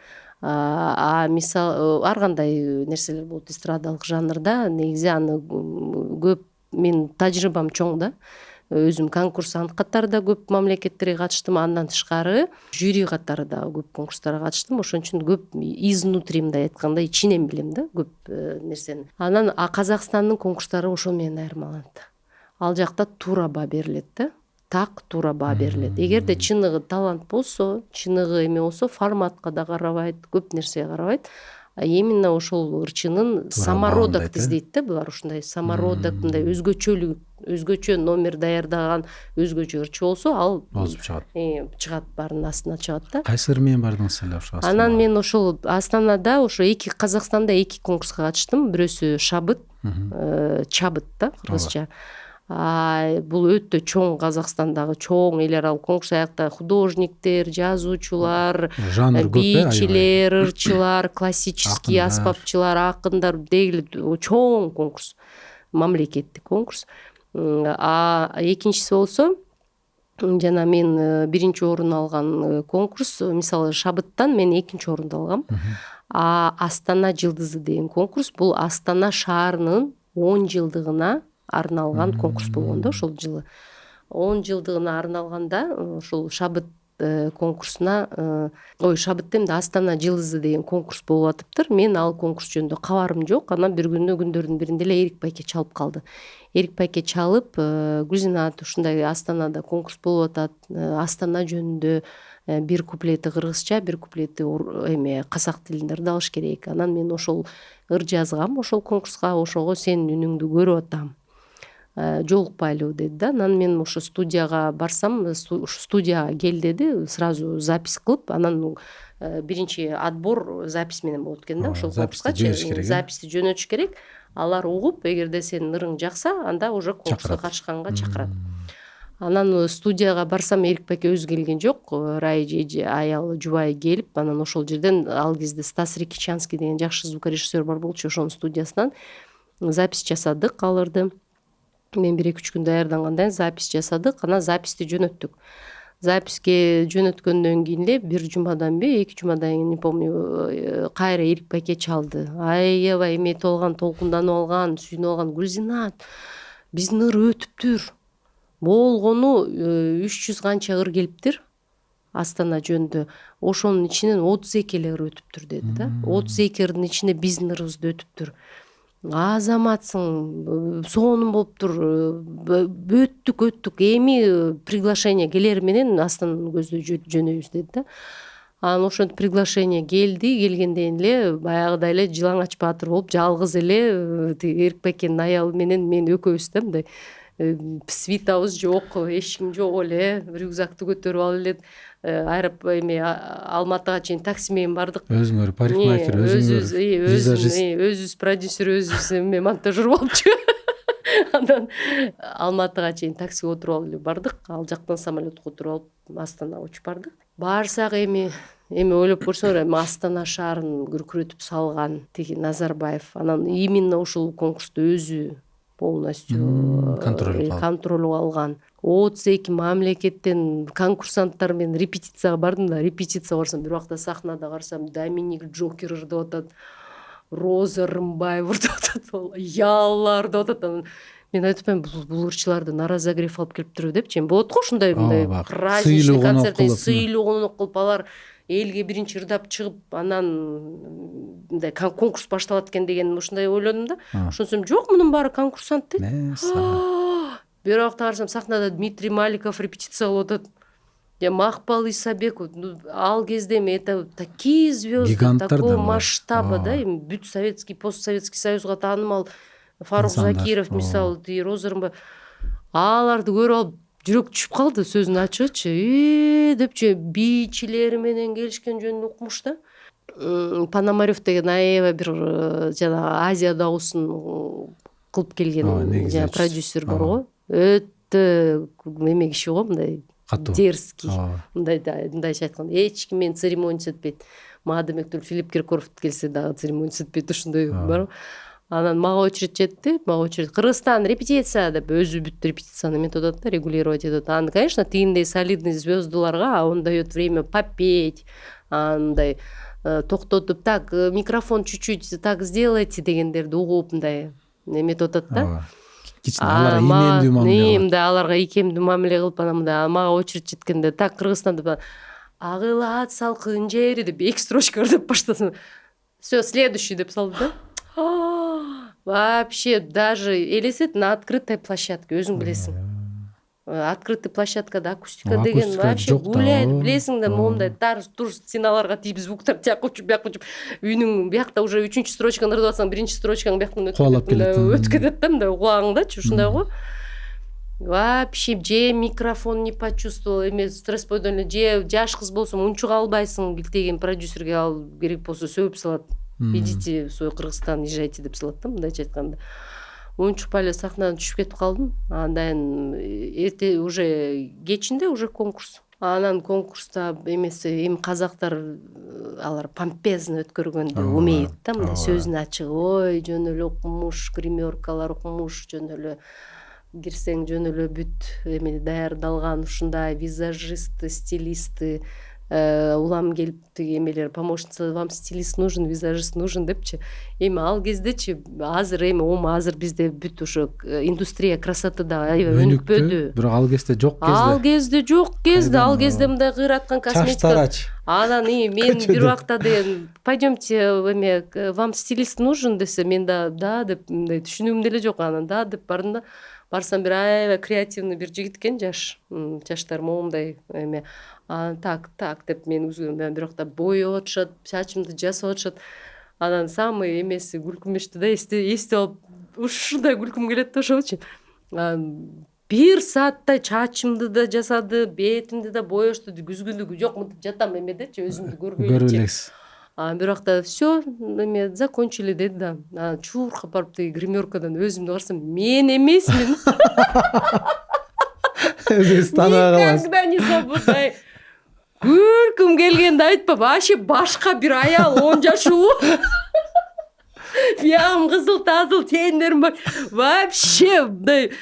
Мисалы ар кандай нерселер болот эстрадалык жанрда. Негизи аны көп мен тажрыйбам чоң да. Өзүм конкурсант катары да көп мамлекеттерге катыштым, андан тышкары жюри катары да көп конкурстарга катыштым. Ошон үчүн көп изнутри мындай айтканда ичинен билем да көп нерсени. Анан Казакстандын конкурстары ошол менен айырмаланат. Ал жакта туура баа берилет да. Так туура баа берилет. Эгерде чыныгы талант болсо, чыныгы эме болсо, форматка да карабайт, көп нерсеге карабайт. Именно ошол ырчынын самородок издейт да, булар ушундай самородок, мындай өзгөчөлүк өзгөчө номер даярдаган өзгөчө ырчы болсо ал озуп чыгат. Чыгат, баарынын астына чыгат да. Кайсы ыр менен бардыңыз эле ошо Астанага? Анан мен ошол Астанада ошо Казакстанда 2 конкурска катыштым. Бирөөсү шабыт, чабыт да кыргызча. Бул өтө чоң, Казакстандагы чоң эл аралык конкурс. Аякта художниктер, жазуучулар, бийчилер, ырчылар, классический аспапчылар, акындар, деги чоң конкурс, мамлекеттик конкурс. Экинчиси болсо жана мен биринчи орун алган конкурс, мисалы шабыттан мен экинчи орунду алгам. Астана жылдызы деген конкурс, бул Астана шаарынын 10 жылдыгына арналган конкурс болгон да ошол жылы. 10 жылдыгына арналганда ошол шабыт конкурсуна, шабыт демде Астана жылдызы деген конкурс болуп атыптыр. Мен ал конкурс жөнүндө кабарым жок. Анан бир күндөрдүн биринде эле Эрик байке чалып калды. Эрик байке чалып, Гүлзинат ушундай Астанада конкурс болуп атат, Астана жөнүндө бир куплети кыргызча, бир куплети казак тилинде ырдалыш керек. Анан мен ошол ыр жазгам ошол конкурска, ошого сенин үнүңдү көрүп атам, жолукпайлыбы деди да. Анан мен ошо студияга барсам, студияга кел деди, сразу запись кылып, анан биринчи отбор запись менен болот экен да ошол конкурска. Записти жөнөтүш керек. Алар угуп, эгерде сенин ырың жакса, анда уже конкурска катышканга чакырат. Анан студияга барсам, Эрик байке өзү келген жок, аялы жубайы келип, анан ошол жерден ал кезде Стас Рикичанский деген жакшы звукорежиссер бар болчу, ошонун студиясынан запись жасадык аларды. Мен 1-2 күн даярдангандан запись жасадык, анан записти жөнөттүк. Записке жөнөткөндөн кийин эле бир жумадан 2 жумадан кийин, не помню, кайра Эрик байке чалды. Аябай эметип алган, толкунданып алган, сүйүнүп алган. Гүлзинат, биздин ыр өтүптүр. Болгону 300 канча ыр келиптир Астана жөнүндө. Ошонун ичинен 32 эле ыр өтүптүр деди да. 32 ырдын ичинде биздин ырыбыз да өтүптүр. Азаматсың, сонун болуптур, өттүк, эми приглашение келери менен Астананы көздөй жөнөйбүз деди да. Анан ошентип приглашение келди, келгенден эле баягыдай эле Жылаңач Баатыр болуп, жалгыз эле Эрик байкенин аялы менен мен экөөбүз да мындай свитабыз жок, эч ким жок эле, рюкзакты көтөрүп алып эле Алматыга чейин такси менен бардык. Өзүңөр парикмахер, өзүбүз продюсер, өзүбүз монтажер болупчу. Анан Алматыга чейин таксиге отуруп алып эле бардык. Ал жактан самолетке отуруп алып Астанага учуп бардык. Барсак эми ойлоп көрсөңөр, Астана шаарын күркүрөтүп салган тиги Назарбаев. Анан именно ушул конкурсту өзү полностью контролго алган. 32 мамлекеттен конкурсанттар менен репетицияга бардым да, репетицияга барсам, бир убакта сахнада карасам, Доминик Джокер ырдап атат, Роза Рымбаева ырдап атат, Ялла ырдап атат. Мен айтпайм, бул ырчыларды на разогрев алып келиптирби депчи. Болот го ушундай праздничный концерт, сыйлуу конок кылып, алар элге биринчи ырдап чыгып, анан мындай конкурс башталат экен деген ушундай ойлодум да. Ошонсом жок, мунун баары конкурсант дейт. Бир убакта карасам, сахнада Дмитрий Маликов репетиция кылып атат. Макпал Исабеков, ал кезде это такие звезды, такого масштаба, да, бүт советский, постсоветский союзга таанымал Фарук Закиров, мисалы, Роза Рымбаева, аларды көрүп алып жүрөк түшүп калды, сөзүн ачычы, депчи бийчилери менен келишкен жөнүндө укмуш да. Пономарев деген аябай бир жана Азия дагусын кылып келген жана продюсер бар го. Өтө эме киши го, мындай дерзкий, мындайча айтканда эч ким менен церемониясы өтпөйт. Мага демектир Филипп Киркоров келсе дагы церемониясы өтпөйт, ушундай бар. Анан мага очередь жетти, Кыргызстан репетиция деп өзү бүт репетицияны эметип атат да, регулировать этип атат. Аны, конечно, тигиндей солидный звездаларга он дает время попеть, андай токтотуп, так, микрофон чуть-чуть так сделайте дегендерди угуп мындай эметип атат да. Аларга иймемдүү мамиле кылат. Аларга ийкемдүү мамиле кылып, анан мындай мага очередь жеткенде, так, Кыргызстан деп агылат салкын жери деп 2 строчка ырдап баштадым. Всё, следующий деп салды да. Вообще даже элестет на открытой площадке, өзүң билесиң. Открытый площадкада акустика деген вообще гуляйт, билесиң да, моундай тур стеналарга тийип звуктар тияк учуп, бияк учуп, үнүң биякта уже 3-чү строчканы ырдап атсаң, 1-чи строчканы бияктан өтүп кетет да, мындай кулагыңдачы, ушундай го. вообще же микрофон не почувствовал, эме стресс бойдон эле, же жаш кыз болсоң унчуга албайсың, билтеген продюсерге ал керек болсо сөгүп салат. Идите в свой Кыргызстан, езжайте деп салат да, мындайча айтканда. Унчукпай эле сахнадан түшүп кетип калдым. Андан эрте уже кечинде уже конкурс. Анан конкурста эмеси эми казактар алар помпезно өткөргөндү умеет да, мындай сөзүн ачык, ой жөн эле окумуш, гримеркалар окумуш, жөн эле кирсең жөн эле бүт эме даярдалган ушундай визажисты, стилисты, улам келип тиги эмелер помощница, вам стилист нужен, визажист нужен депчи. Эми ал кездечи азыр эми азыр бизде бүт ушу индустрия красотада аябай өнүкпөдү. Бирок ал кезде жок кезде. Ал кезде жок кезде, ал кезде мындай кыйраткан косметика. Анан мен бир убакта деген пойдемте эме вам стилист нужен десе, мен да деп мындай түшүнүгүм деле жок. Анан да деп бардым да, барсам бир аябай креативный бир жигит экен, жаштар моундай эме. Так деп мен үзгөм, бирок боёп атышат, чачымды жасап атышат. Анан самый эмеси күлкүмүштү да эстеп алып, ушундай күлкүм келет да ошолчу. Бир сааттай чачымды да жасады, бетимди да боёшту, күзгүлүгү жок, мынтип жатам эмедечи, өзүмдү көрбөй. Бирок все эме закончили деди да. Чуркап барып тиги гримеркадан өзүмдү карасам, мен эмесмин. Өзүңүз тааныбай каласыз. Никогда не забуду. Күлкүм келгенде айтпа, вообще башка бир аял 10 жашуу. Биягым кызыл тазыл, тендерим бар. Вообще мындай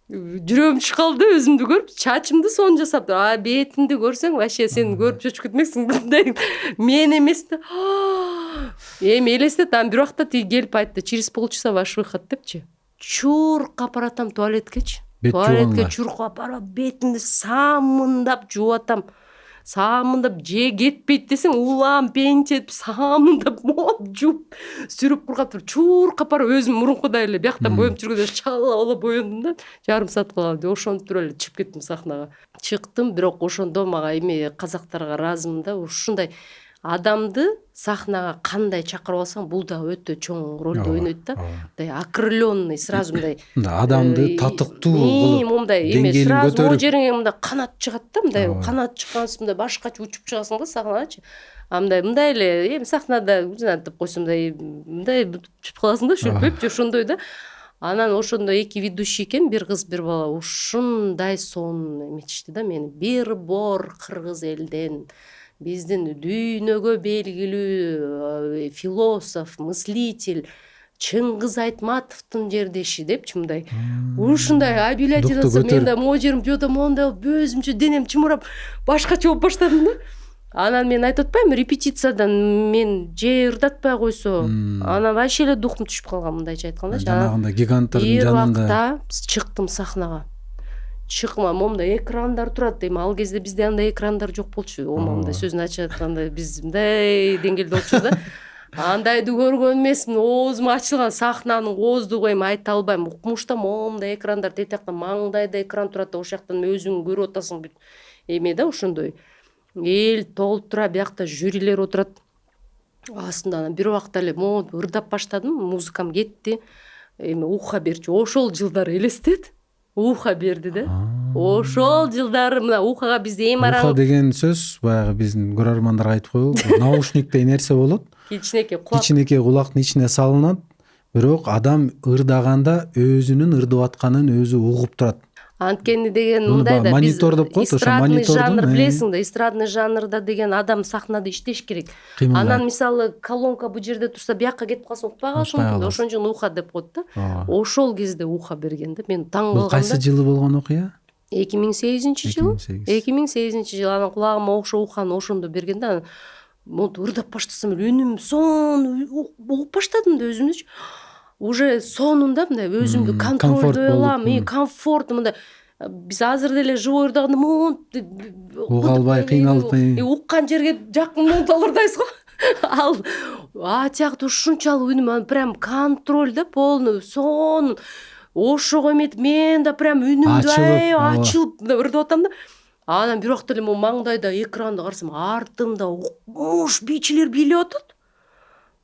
жүрөгүм түшүп калды өзүмдү көрүп, чачымды сонун жасап, бетимди көрсөң, вообще сен көрүп чөчүп кетмексиң мындай. Мен эмес да. Эми элестет, бир убакта тиги келип айтты, через полчаса ваш выход депчи. Чуркап баратам туалеткечи. Туалетке чуркап барып, бетимди самындап жууп атам. Самындап же кетпейт десең, улам пенчетип, самындап моп жууп, сүрүп кургап туруп, чуркап барып өзүм мурункудай эле бияктан боюм жүргөндө чала боёндум да. Жарым саат калган, ошентип туруп эле чыгып кеттим сахнага. Чыктым, бирок ошондо мага эме казактарга ыраазымын да, ушундай адамды сахнага кандай чакырып алсаң, бул да өтө чоң ролду ойнойт да. Мындай окрыленный, сразу мындай адамды татыктуу кылып, мындай эме сразу могу жериңе мындай канат чыгат да, мындай канат чыккансыз, мындай башкача учуп чыгасың да сахнагачы. Мындай эле эми сахнада деп койсом мындай чүп каласың да, шүрпөп же ошондой да. Анан ошондо эки ведущий экен, бир кыз бир бала, ушундай сонун эметишти да мени. Бир бор кыргыз элден биздин дүйнөгө белгилүү философ, мыслитель Чыңгыз Айтматовдун жердеши депчи мындай. Ушундай объявлять жасап, мен да могу жерим жөөдө моундай өзүмчө денем чымырап башкача болуп баштадым да. Анан мен айтып атпаймынбы, репетициядан мен же ырдатпай койсо, анан вообще эле духум түшүп калган, мындайча айтканда. Жанагындай гиганттардын жанында. Бир убакта чыктым сахнага. Чыкма, момундай экрандар турат. Эми ал кезде бизде андай экрандар жок болчу. Момундай сөзүн ачып айтканда биз мындай деңгээлде болчубуз да. Андайды көргөн эмесмин, оозум ачылган, сахнанын ооздугу эми айта албайм. Укмушта момундай экрандар, тет жакта маңдайда экран турат, ошол жактан өзүң көрүп атасың бүт эме да, ошондой. Эл толуп тура, биякта жюрилер отурат. Астында бир убакта эле монтип ырдап баштадым, музыкам кетти. Эми уха берчи, ошол жылдары элестет. Уха берди да. Ошол жылдары мына ухага бизде эми уха деген сөз баягы биздин көрөрмандарга айтып коелу, наушниктей нерсе болот. Кичинекей кулактын ичине салынат, бирок адам ырдаганда өзүнүн ырдап атканын өзү угуп турат. Анткени деген мындай да, монитор деп коет, ошо монитордун жанр билесиң да, эстрадный жанрда деген адам сахнада иштеш керек. Анан мисалы колонка бу жерде турса, биякка кетип калса укпай калышы мүмкүн. Ошон үчүн уха деп коет да. Ошол кезде уха берген да. Мен таң калгам да. Бул кайсы жылы болгон окуя? 2008-жылы. 2008-жылы анан кулагыма окшо уханы ошондо берген да. Монтип ырдап баштасам эле үнүм сон угуп баштадым да өзүмдүчү. Уже сонунда мындай өзүмдү контролдой алам, комфорт мындай. Биз азыр деле живой ырдаганда уга албай, кыйналып, уккан жерге жакын монтуп ырдайсыз го. Ал атиякты ушунчалык үнүм прям контроль да, полный, сонун. Ошого эметип мен да прям үнүмдү ачылып ырдап атам да. Анан бир убакта эле маңдайда экранды карасам, артымда укмуш бичилер бийлеп атат.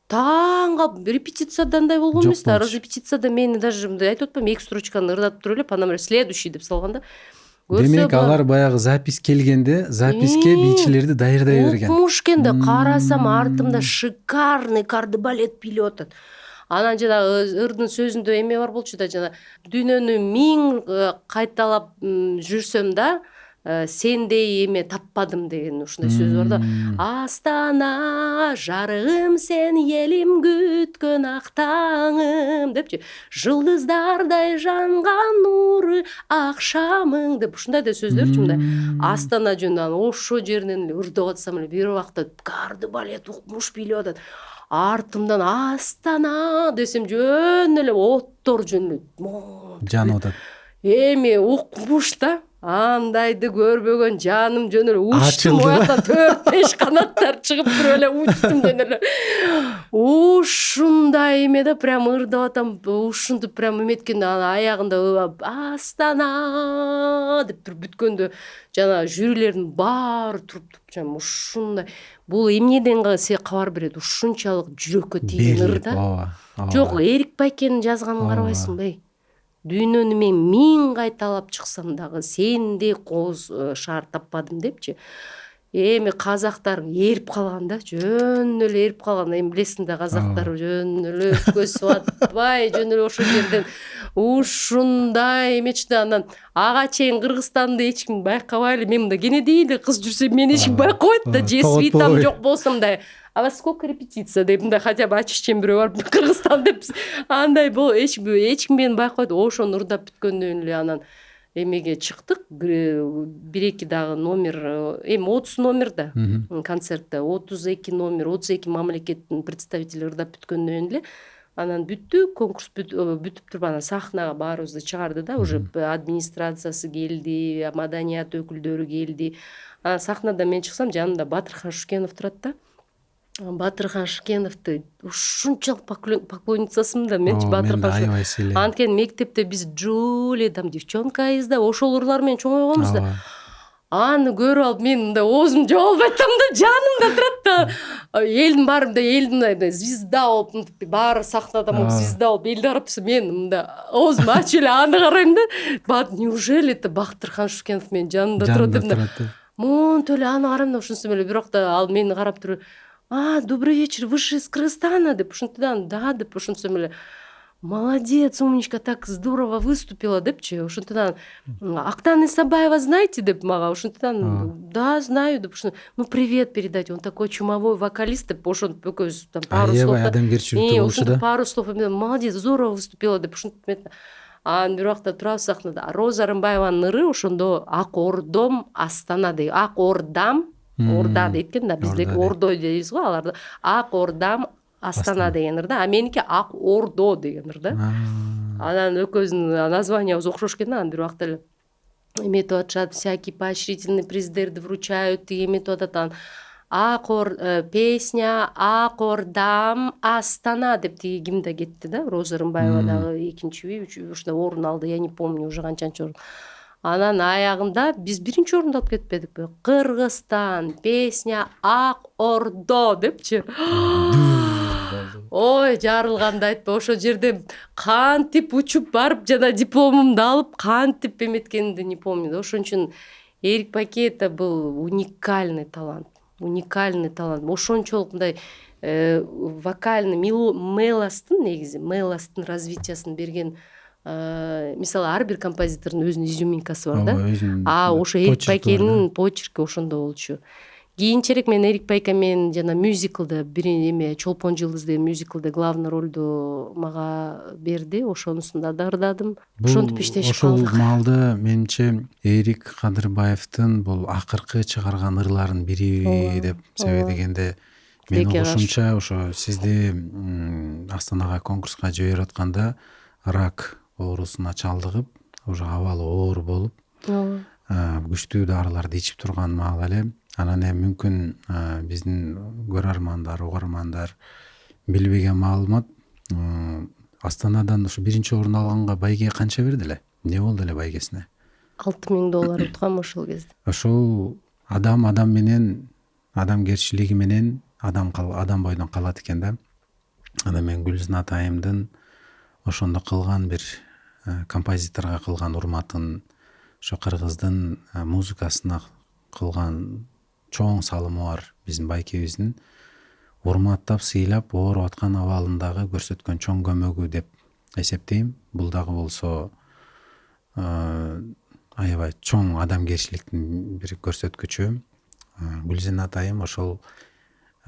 таң калып репетицияда андай болгон Жок эмес да, болчу. репетицияда мени даже мындай айтып атпаймынбы, 2 строчканы ырдатып туруп элеп анан следующий деп салганда көрсө Демек алар баягы запись келгенде записке бийчилерди даярдай берген. укмуш экен да, карасам артымда шикарный кардебалет бийлеп атат. Анан жанагы ырдын сөзүндө эме бар болчу да, жана дүйнөнү 1000 кайталап жүрсөм да сендей эме таппадым деген ушундай сөз бар да. Астана жарыгым сен элим күткөн ак таңым депчи, жылдыздардай жанган нуры акшамың деп ушундай да сөздөрчү мындай. Астана жөнүндө анан ошо жеринен эле ырдап атсам эле бир убакта кардебалет укмуш бийлеп атат. Артымдан Астана десем жөн эле оттор жөн эле Жанып атат. эми укмуш да. Андайды көрбөгөн жаным жөн эле учтум, Ачылды. ояктан 4-5 канаттар чыгып туруп эле учтум жөн эле. Ушундай эме да, прям ырдап атам, ушинтип прям эметкенде анан аягында Астана деп туруп бүткөндө жана жюрилердин баары туруп жана ушундай. Бул эмнеден кабар берет? Ушунчалык жүрөккө тийген ыр да. Жок, Эрик Байкенин жазганын карабайсыңбы? Дүйнөнү мен 1000 кайталап чыксам дагы сендей коз шаар таппадым депчи. Эми казактар эрип калган да, жөн эле эрип калган. Эми билесиң да, казактар жөн эле өткөзүп атпай, жөн эле ошол жерден ушундай эмечи да. Анан ага чейин Кыргызстанды эч ким байкабай эле, мен мында Кенедей эле кыз жүрсөм мени эч ким байкабайт да, же свитам жок болсо мындай. А вас сколько репетиция деп мындай хотя бы ачышчен бирөө барып Кыргызстан деп андай эч ким мени байкабайт. Ошону ырдап бүткөндөн эле анан эмеге чыктык. 1-2 дагы номер, эми 30 номер да концертте, 32 номер, 32 мамлекеттин представители ырдап бүткөндөн эле анан бүттү, конкурс бүтүп туруп анан сахнага баарыбызды чыгарды да, уже администрациясы келди, маданият өкүлдөрү келди. Анан сахнада мен чыксам, жанымда Батырхан Шүкенов турат да. Батырхан Шүкеновду ушунчалык поклонницасымын да менчи Батырхан. Анткени мектепте биз Джули, там девчонка изда ошол ырлар менен чоңойгонбуз да. Аны көрүп алып мен мындай оозумду жаап албай атам да, жанымда турат да. Элдин баары мындай элдин звезда болуп, баары сахнада звезда болуп элди карап турса, мен мындай оозумду ачып эле аны карайм да. Неужели это Батырхан Шүкенов менин жанымда турат деп. Монтип эле аны карайм да, ошентсем эле бирок да ал мени карап туруп, добрый вечер, вы же из Кыргызстана деп ушинтип, да деп ушинтсем эле, молодец, умничка, так здорово выступила депчи. Ушинтип, Актан Исабаева знаете деп мага, ушинтип, да, знаю деп, ну привет передать, он такой чумовой вокалист деп, ошентип экөөбүз пару слов. Адамгерчиликтүү болчу да. Пару слов, молодец, здорово выступила деп ушинтип. Анан бир убакта турабыз сахнада, Роза Рымбаеванын ыры ошондо Ак Ордом Астана дейт. Ак Ордам Орда дейт экен да, биздеки Ордо дейбиз го, аларда Ак Ордам Астана деген ыр да, а меники Ак Ордо деген ыр да. Анан экөөбүздүн названиябыз окшош экен да, анан бир убакта эле эметип атышат, всякие поощрительные приздерди вручают, эметип атат. Анан песня Ак Ордам Астана деп тиги кимде кетти да, Роза Рымбаева дагы экинчиби, ушундай орун алды, я не помню уже канчанчы орун. Анан аягында биз биринчи орунду алып кетпедикпи? Кыргызстан, песня Ак Ордо депчи. Ой, жарылганды айтпа, ошол жерде кантип учуп барып жана дипломумду алып, кантип эметкенимди не помню. Ошон үчүн Эрик Байке это был уникальный талант. Уникальный талант. Ошончолук мындай вокальный мелостун негизи, мелостун развитиясын берген. Мисалы ар бир композитордун өзүнүн изюминкасы бар да. Ошо Эрик Байкенин почерки ошондо болчу. Кийинчерээк мен Эрик Байке менен жана мюзиклде бир эме Чолпон жылдыз деген мюзиклде главный ролду мага берди. Ошонусунда да ырдадым. Ошентип иштешип калдык. Ошол маалда менимче Эрик Кадырбаевдин бул акыркы чыгарган ырларынын бири деп себедегенде мен ошонча ошо сизди Астанага конкурска жиберип атканда рак оорусуна чалдыгып, уже абалы оор болуп, күчтүү дарыларды ичип турган маал эле. Анан эми мүмкүн биздин көрөрмандар, угармандар билбеген маалымат, Астанадан ушу биринчи орун алганга байге канча берди эле? Не болду эле байгесине? $6,000 уткам ошол кезде. Ошол адам менен, адамгерчилиги менен адам бойдон калат экен да. Анан мен Гүлзин атайымдын ошондо кылган бир композиторго кылган урматын, ошо кыргыздын музыкасына кылган чоң салымы бар биздин байкебиздин урматтап, сыйлап, ооруп аткан абалындагы көрсөткөн чоң көмөгү деп эсептейм. Бул дагы болсо аябай чоң адамгерчиликтин бир көрсөткүчү. Гүлзин атайым ошол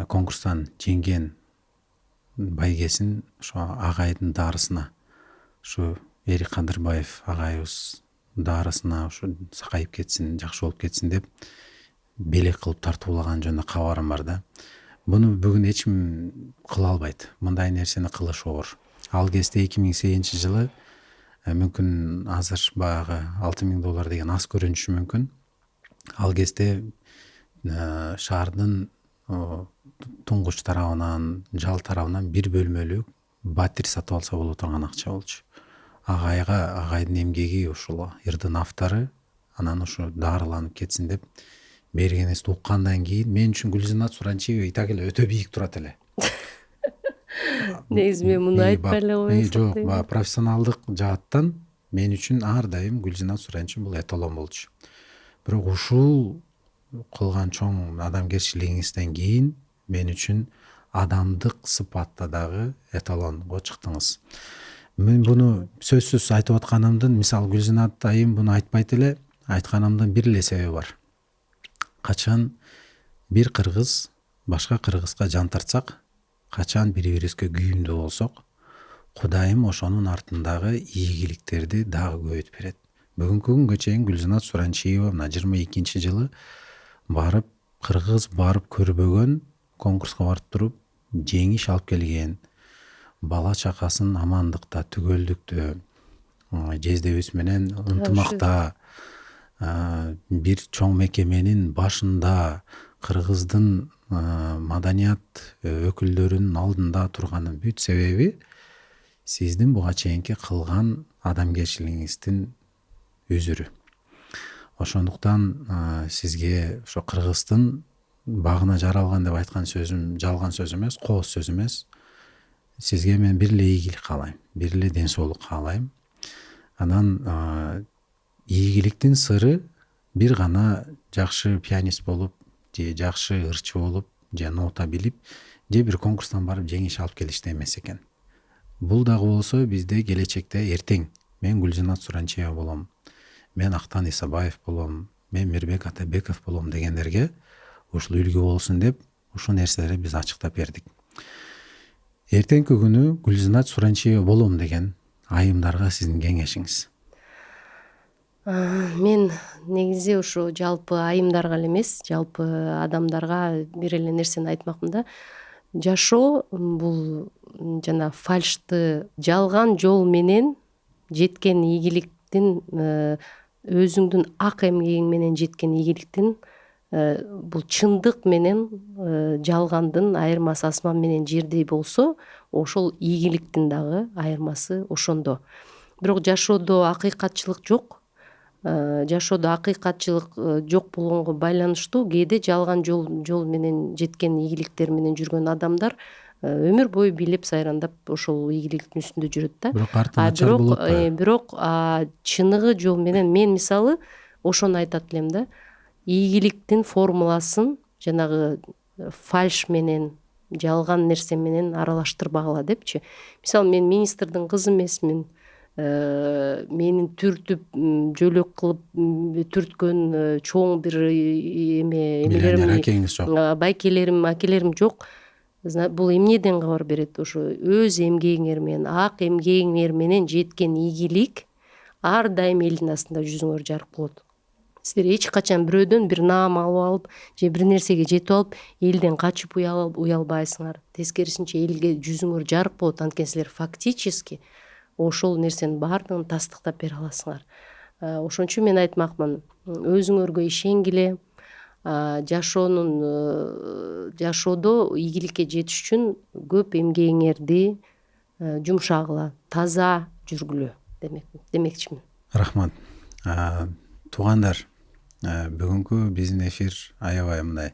конкурстан жеңген байгесин ошо агайдын дарысына, ушу Эрик Кадырбаев агайыбыз дарысына ушу сакайып кетсин, жакшы болуп кетсин деп белек кылып тартуулаган жөнүндө кабарым бар да. Буну бүгүн эч ким кыла албайт. Мындай нерсени кылыш оор. Ал кезде 2008-жылы мүмкүн азыр баягы $6000 деген аз көрүнүшү мүмкүн. Ал кезде шаардын туңгуч тарабынан, жал тарабынан бир бөлмөлүү батир сатып алса боло турган акча болчу. Агайдын эмгеги ушул ырдын автору анан ушу дарыланып кетсин деп бергенибизди уккандан кийин мен үчүн Гүлзинат Суранчиева и так эле өтө бийик турат эле. Негизи мен муну айтпай эле коеюн. Жок, профессионалдык жааттан мен үчүн ар дайым Гүлзинат Суранчиева бул эталон болчу. Бирок ушул кылган чоң адамгерчилигиңизден кийин мен үчүн адамдык сыпатта дагы эталонго чыктыңыз. Мен буну сөзсүз айтып атканымдын, мисалы Гүлзинат атайым буну айтпайт эле, айтканымдын бир эле себеби бар. Качан бир кыргыз башка кыргызга жан тартсак, качан бири-бирибизге күйүндүү болсок, Кудайым ошонун артындагы ийгиликтерди дагы көбөйтүп берет. Бүгүнкү күнгө чейин Гүлзинат Суранчиева мына 22-жылы барып, кыргыз барып көрбөгөн конкурска барып туруп жеңиш алып келген, бала чакасын амандыкта, түгөлдүктө, жездебиз менен ынтымакта, бир чоң мекеменин башында, кыргыздын маданият өкүлдөрүнүн алдында турганын бүт себеби сиздин буга чейинки кылган адамгерчилигиңиздин үзүрү. Ошондуктан сизге ошо кыргыздын багына жаралган деп айткан сөзүм жалган сөз эмес, кооз сөз эмес. Сизге мен бир эле ийгилик каалайм, бир эле ден соолук каалайм. Анан ийгиликтин сыры бир гана жакшы пианист болуп, же жакшы ырчы болуп, же нота билип, же бир конкурстан барып жеңиш алып келиште эмес экен. Бул дагы болсо бизде келечекте эртең мен Гүлзинат Суранчиева болом, мен Актан Исабаев болом, мен Мирбек Атабеков болом дегендерге ушул үлгү болсун деп ушул нерселерди биз ачыктап бердик. Эртеңки күнү Гүлзинат Суранчиева болом деген айымдарга сиздин кеңешиңиз? Мен негизи ушу жалпы айымдарга эле эмес, жалпы адамдарга бир эле нерсени айтмакмын да. Жашоо бул жана фальшты жалган жол менен жеткен ийгиликтин, өзүңдүн ак эмгегиң менен жеткен ийгиликтин, бул чындык менен жалгандын айырмасы асман менен жердей болсо, ошол ийгиликтин дагы айырмасы ошондо. Бирок жашоодо акыйкатчылык жок. Жашоодо акыйкатчылык жок болгонго байланыштуу кээде жалган жол менен жеткен ийгиликтер менен жүргөн адамдар өмүр бою бийлеп сайрандап ошол ийгиликтин үстүндө жүрөт да. Бирок арты начар болот да. Бирок чыныгы жол менен мен мисалы ошону айтат элем да. Ийгиликтин формуласын жанагы фальш менен, жалган нерсе менен аралаштырбагыла депчи. Мисалы мен министрдин кызы эмесмин. Менин түртүп, жөлөк кылып түрткөн чоң бир байкелерим, акелерим жок. Бул эмнеден кабар берет? Ошо өз эмгегиңер менен, ак эмгегиңер менен жеткен ийгилик ар дайым элдин астында жүзүңөр жарык болот. Сиздер эч качан бирөөдөн бир наам алып алып, же бир нерсеге жетип алып, элден качып уялбайсыңар. Тескерисинче элге жүзүңөр жарык болот, анткени силер фактически ошол нерсенин баардыгын тастыктап бере аласыңар. Ошон үчүн мен айтмакмын, өзүңөргө ишенгиле, жашоодо ийгиликке жетиш үчүн көп эмгегиңерди жумшагыла, таза жүргүлө демекчимин. Рахмат. Туугандар, бүгүнкү биздин эфир аябай мындай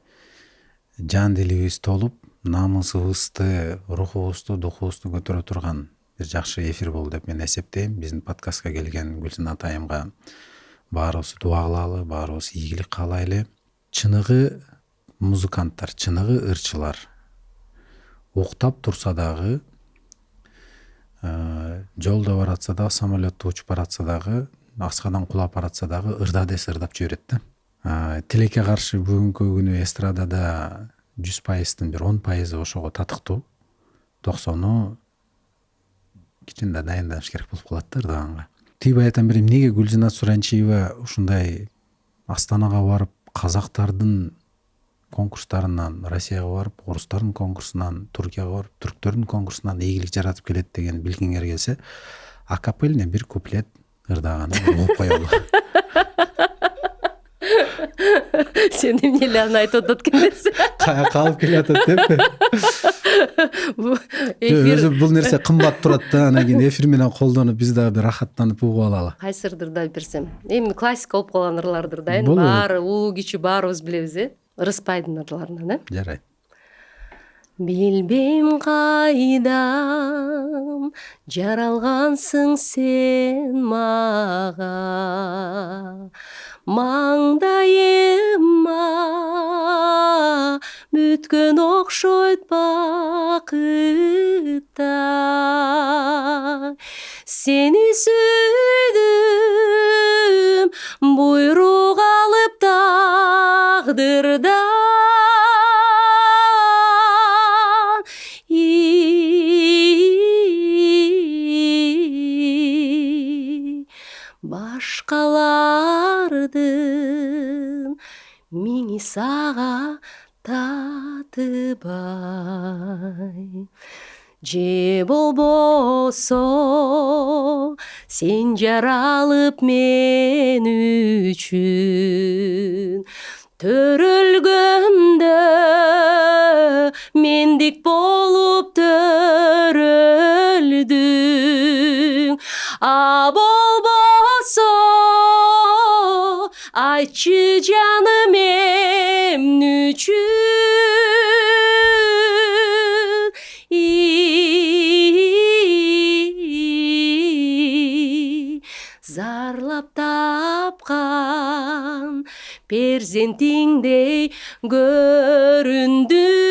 жан дилибиз толуп, намысыбызды, рухубузду, духубузду көтөрө турган бир жакшы эфир болду деп мен эсептейм. Биздин подкастка келген Гүлсүн атайымга баарыбыз дуа кылалы, баарыбыз ийгилик каалайлы. Чыныгы музыканттар, чыныгы ырчылар уктап турса дагы, жолдо баратса дагы, самолетто учуп баратса дагы, аскадан кулап баратса дагы ырдадес ырдап жиберет да. Тилекке каршы бүгүнкү күнү эстрадада 100%-тын бир 10% ошого татыктуу, 90 кичине дайынданыш керек болуп калат да ырдаганга. Тиби айтам берем, эмнеге Гүлзина Суранчиева ушундай Астанага барып, казактардын конкурстарынан Россияга барып, орустардын конкурсунан Туркияга барып, түрктөрдүн конкурсунан ийгилик жаратып келет деген билгиңер келсе, акапельне бир куплет ырдаганы угуп коелу. Сен эмне эле аны айтып атат экенсиң? Каяка алып келатат деппи? Эфир Өзү бул нерсе кымбат турат да, анан кийин эфир менен колдонуп биз дагы бир рахаттанып угуп алалы. кайсырдыр да берсем. Эми классика болуп калган ырлардыр да, эми Болот. баары улуу кичүү баарыбыз билебиз, Ырыспайдын ырларынан, Жарайт. Билбейм кайдан жаралгансың сен мага, маңдайыма бүткөн окшойт бакытта. Сени сүйдүм буйрук алып тагдырдан, башкалардын миңи сага татыбай. Же болбосо сен жаралып мен үчүн, төрөлгөндө мендик болуп төрөлдүң. А болбосо айтчы жаным эмне үчүн, зарлап тапкан перзентиңдей көрүндүм.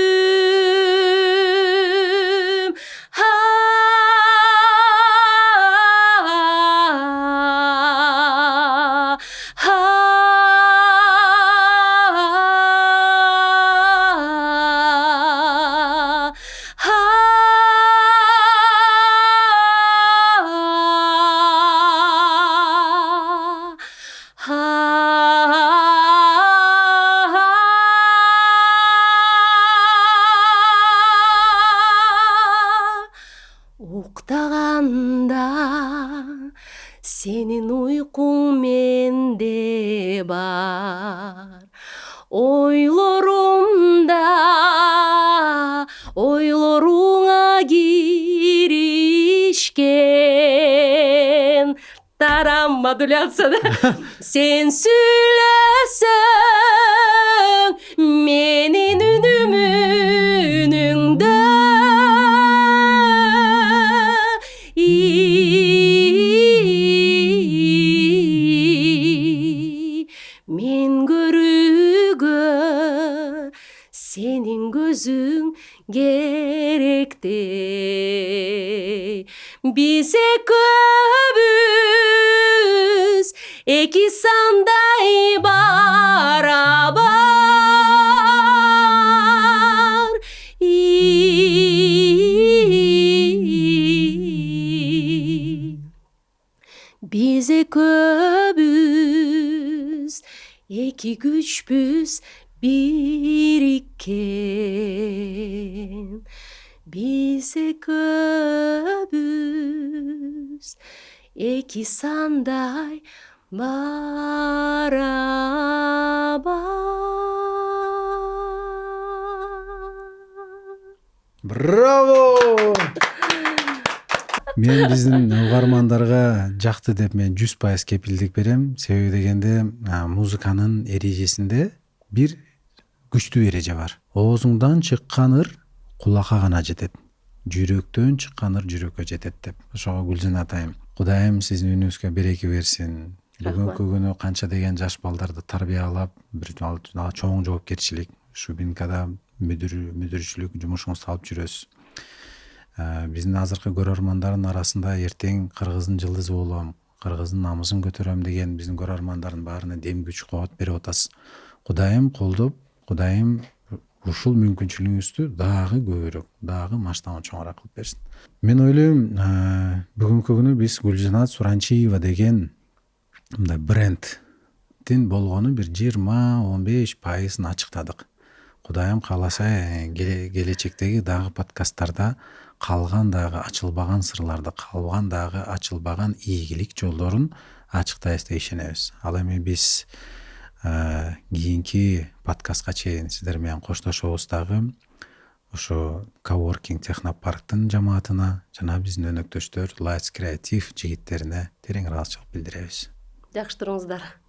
Уктаганда сенин уйкуң менде бар, ойлоруңа киришкен. Тарам, модуляция да. Сен сүйлөсөң менин үнүм үнүңдө, мен көрүүгө сенин көзүң керектей. Биз экөөбүз эки сандай барабар. Биз экөөбүз эки күчпүз бириккен. Биз экөөбүз эки сандай барабар. Браво! Мен биздин угармандарга жакты деп мен 100% кепилдик берем. Себеби дегенде музыканын эрежесинде бир күчтүү эреже бар. Оозуңдан чыккан ыр кулакка гана жетет, жүрөктөн чыккан ыр жүрөккө жетет деп. Ошого Гүлзина атайым, Кудайым сиздин үнүңүзгө береке берсин. Бүгүнкү күнү канча деген жаш балдарды тарбиялап, бир чоң жоопкерчилик, Шубинкада мүдүрчүлүк жумушуңузду алып жүрөсүз. Биздин азыркы көрөрмандардын арасында эртең Кыргыздын жылдызы болом, Кыргыздын намысын көтөрөм деген биздин көрөрмандардын баарына дем күч кубат берип атасыз. Кудайым колдоп, Кудайым ушул мүмкүнчүлүгүңүздү дагы көбүрөөк, дагы масштабын чоңураак кылып берсин. Мен ойлойм, бүгүнкү күнү биз Гүлжинат Суранчиева деген мындай брендтин болгону бир 20-15% ачыктадык. Кудайым кааласа, келечектеги дагы подкасттарда калган дагы ачылбаган сырларды, калган дагы ачылбаган ийгилик жолдорун ачыктайбыз деп ишенебиз. Ал эми биз кийинки подкастка чейин сиздер менен коштошобуз дагы ошо Coworking Технопарктын жамаатына жана биздин өнөктөштөр Lights Creative жигиттерине терең ыраазычылык билдиребиз. Жакшы туруңуздар.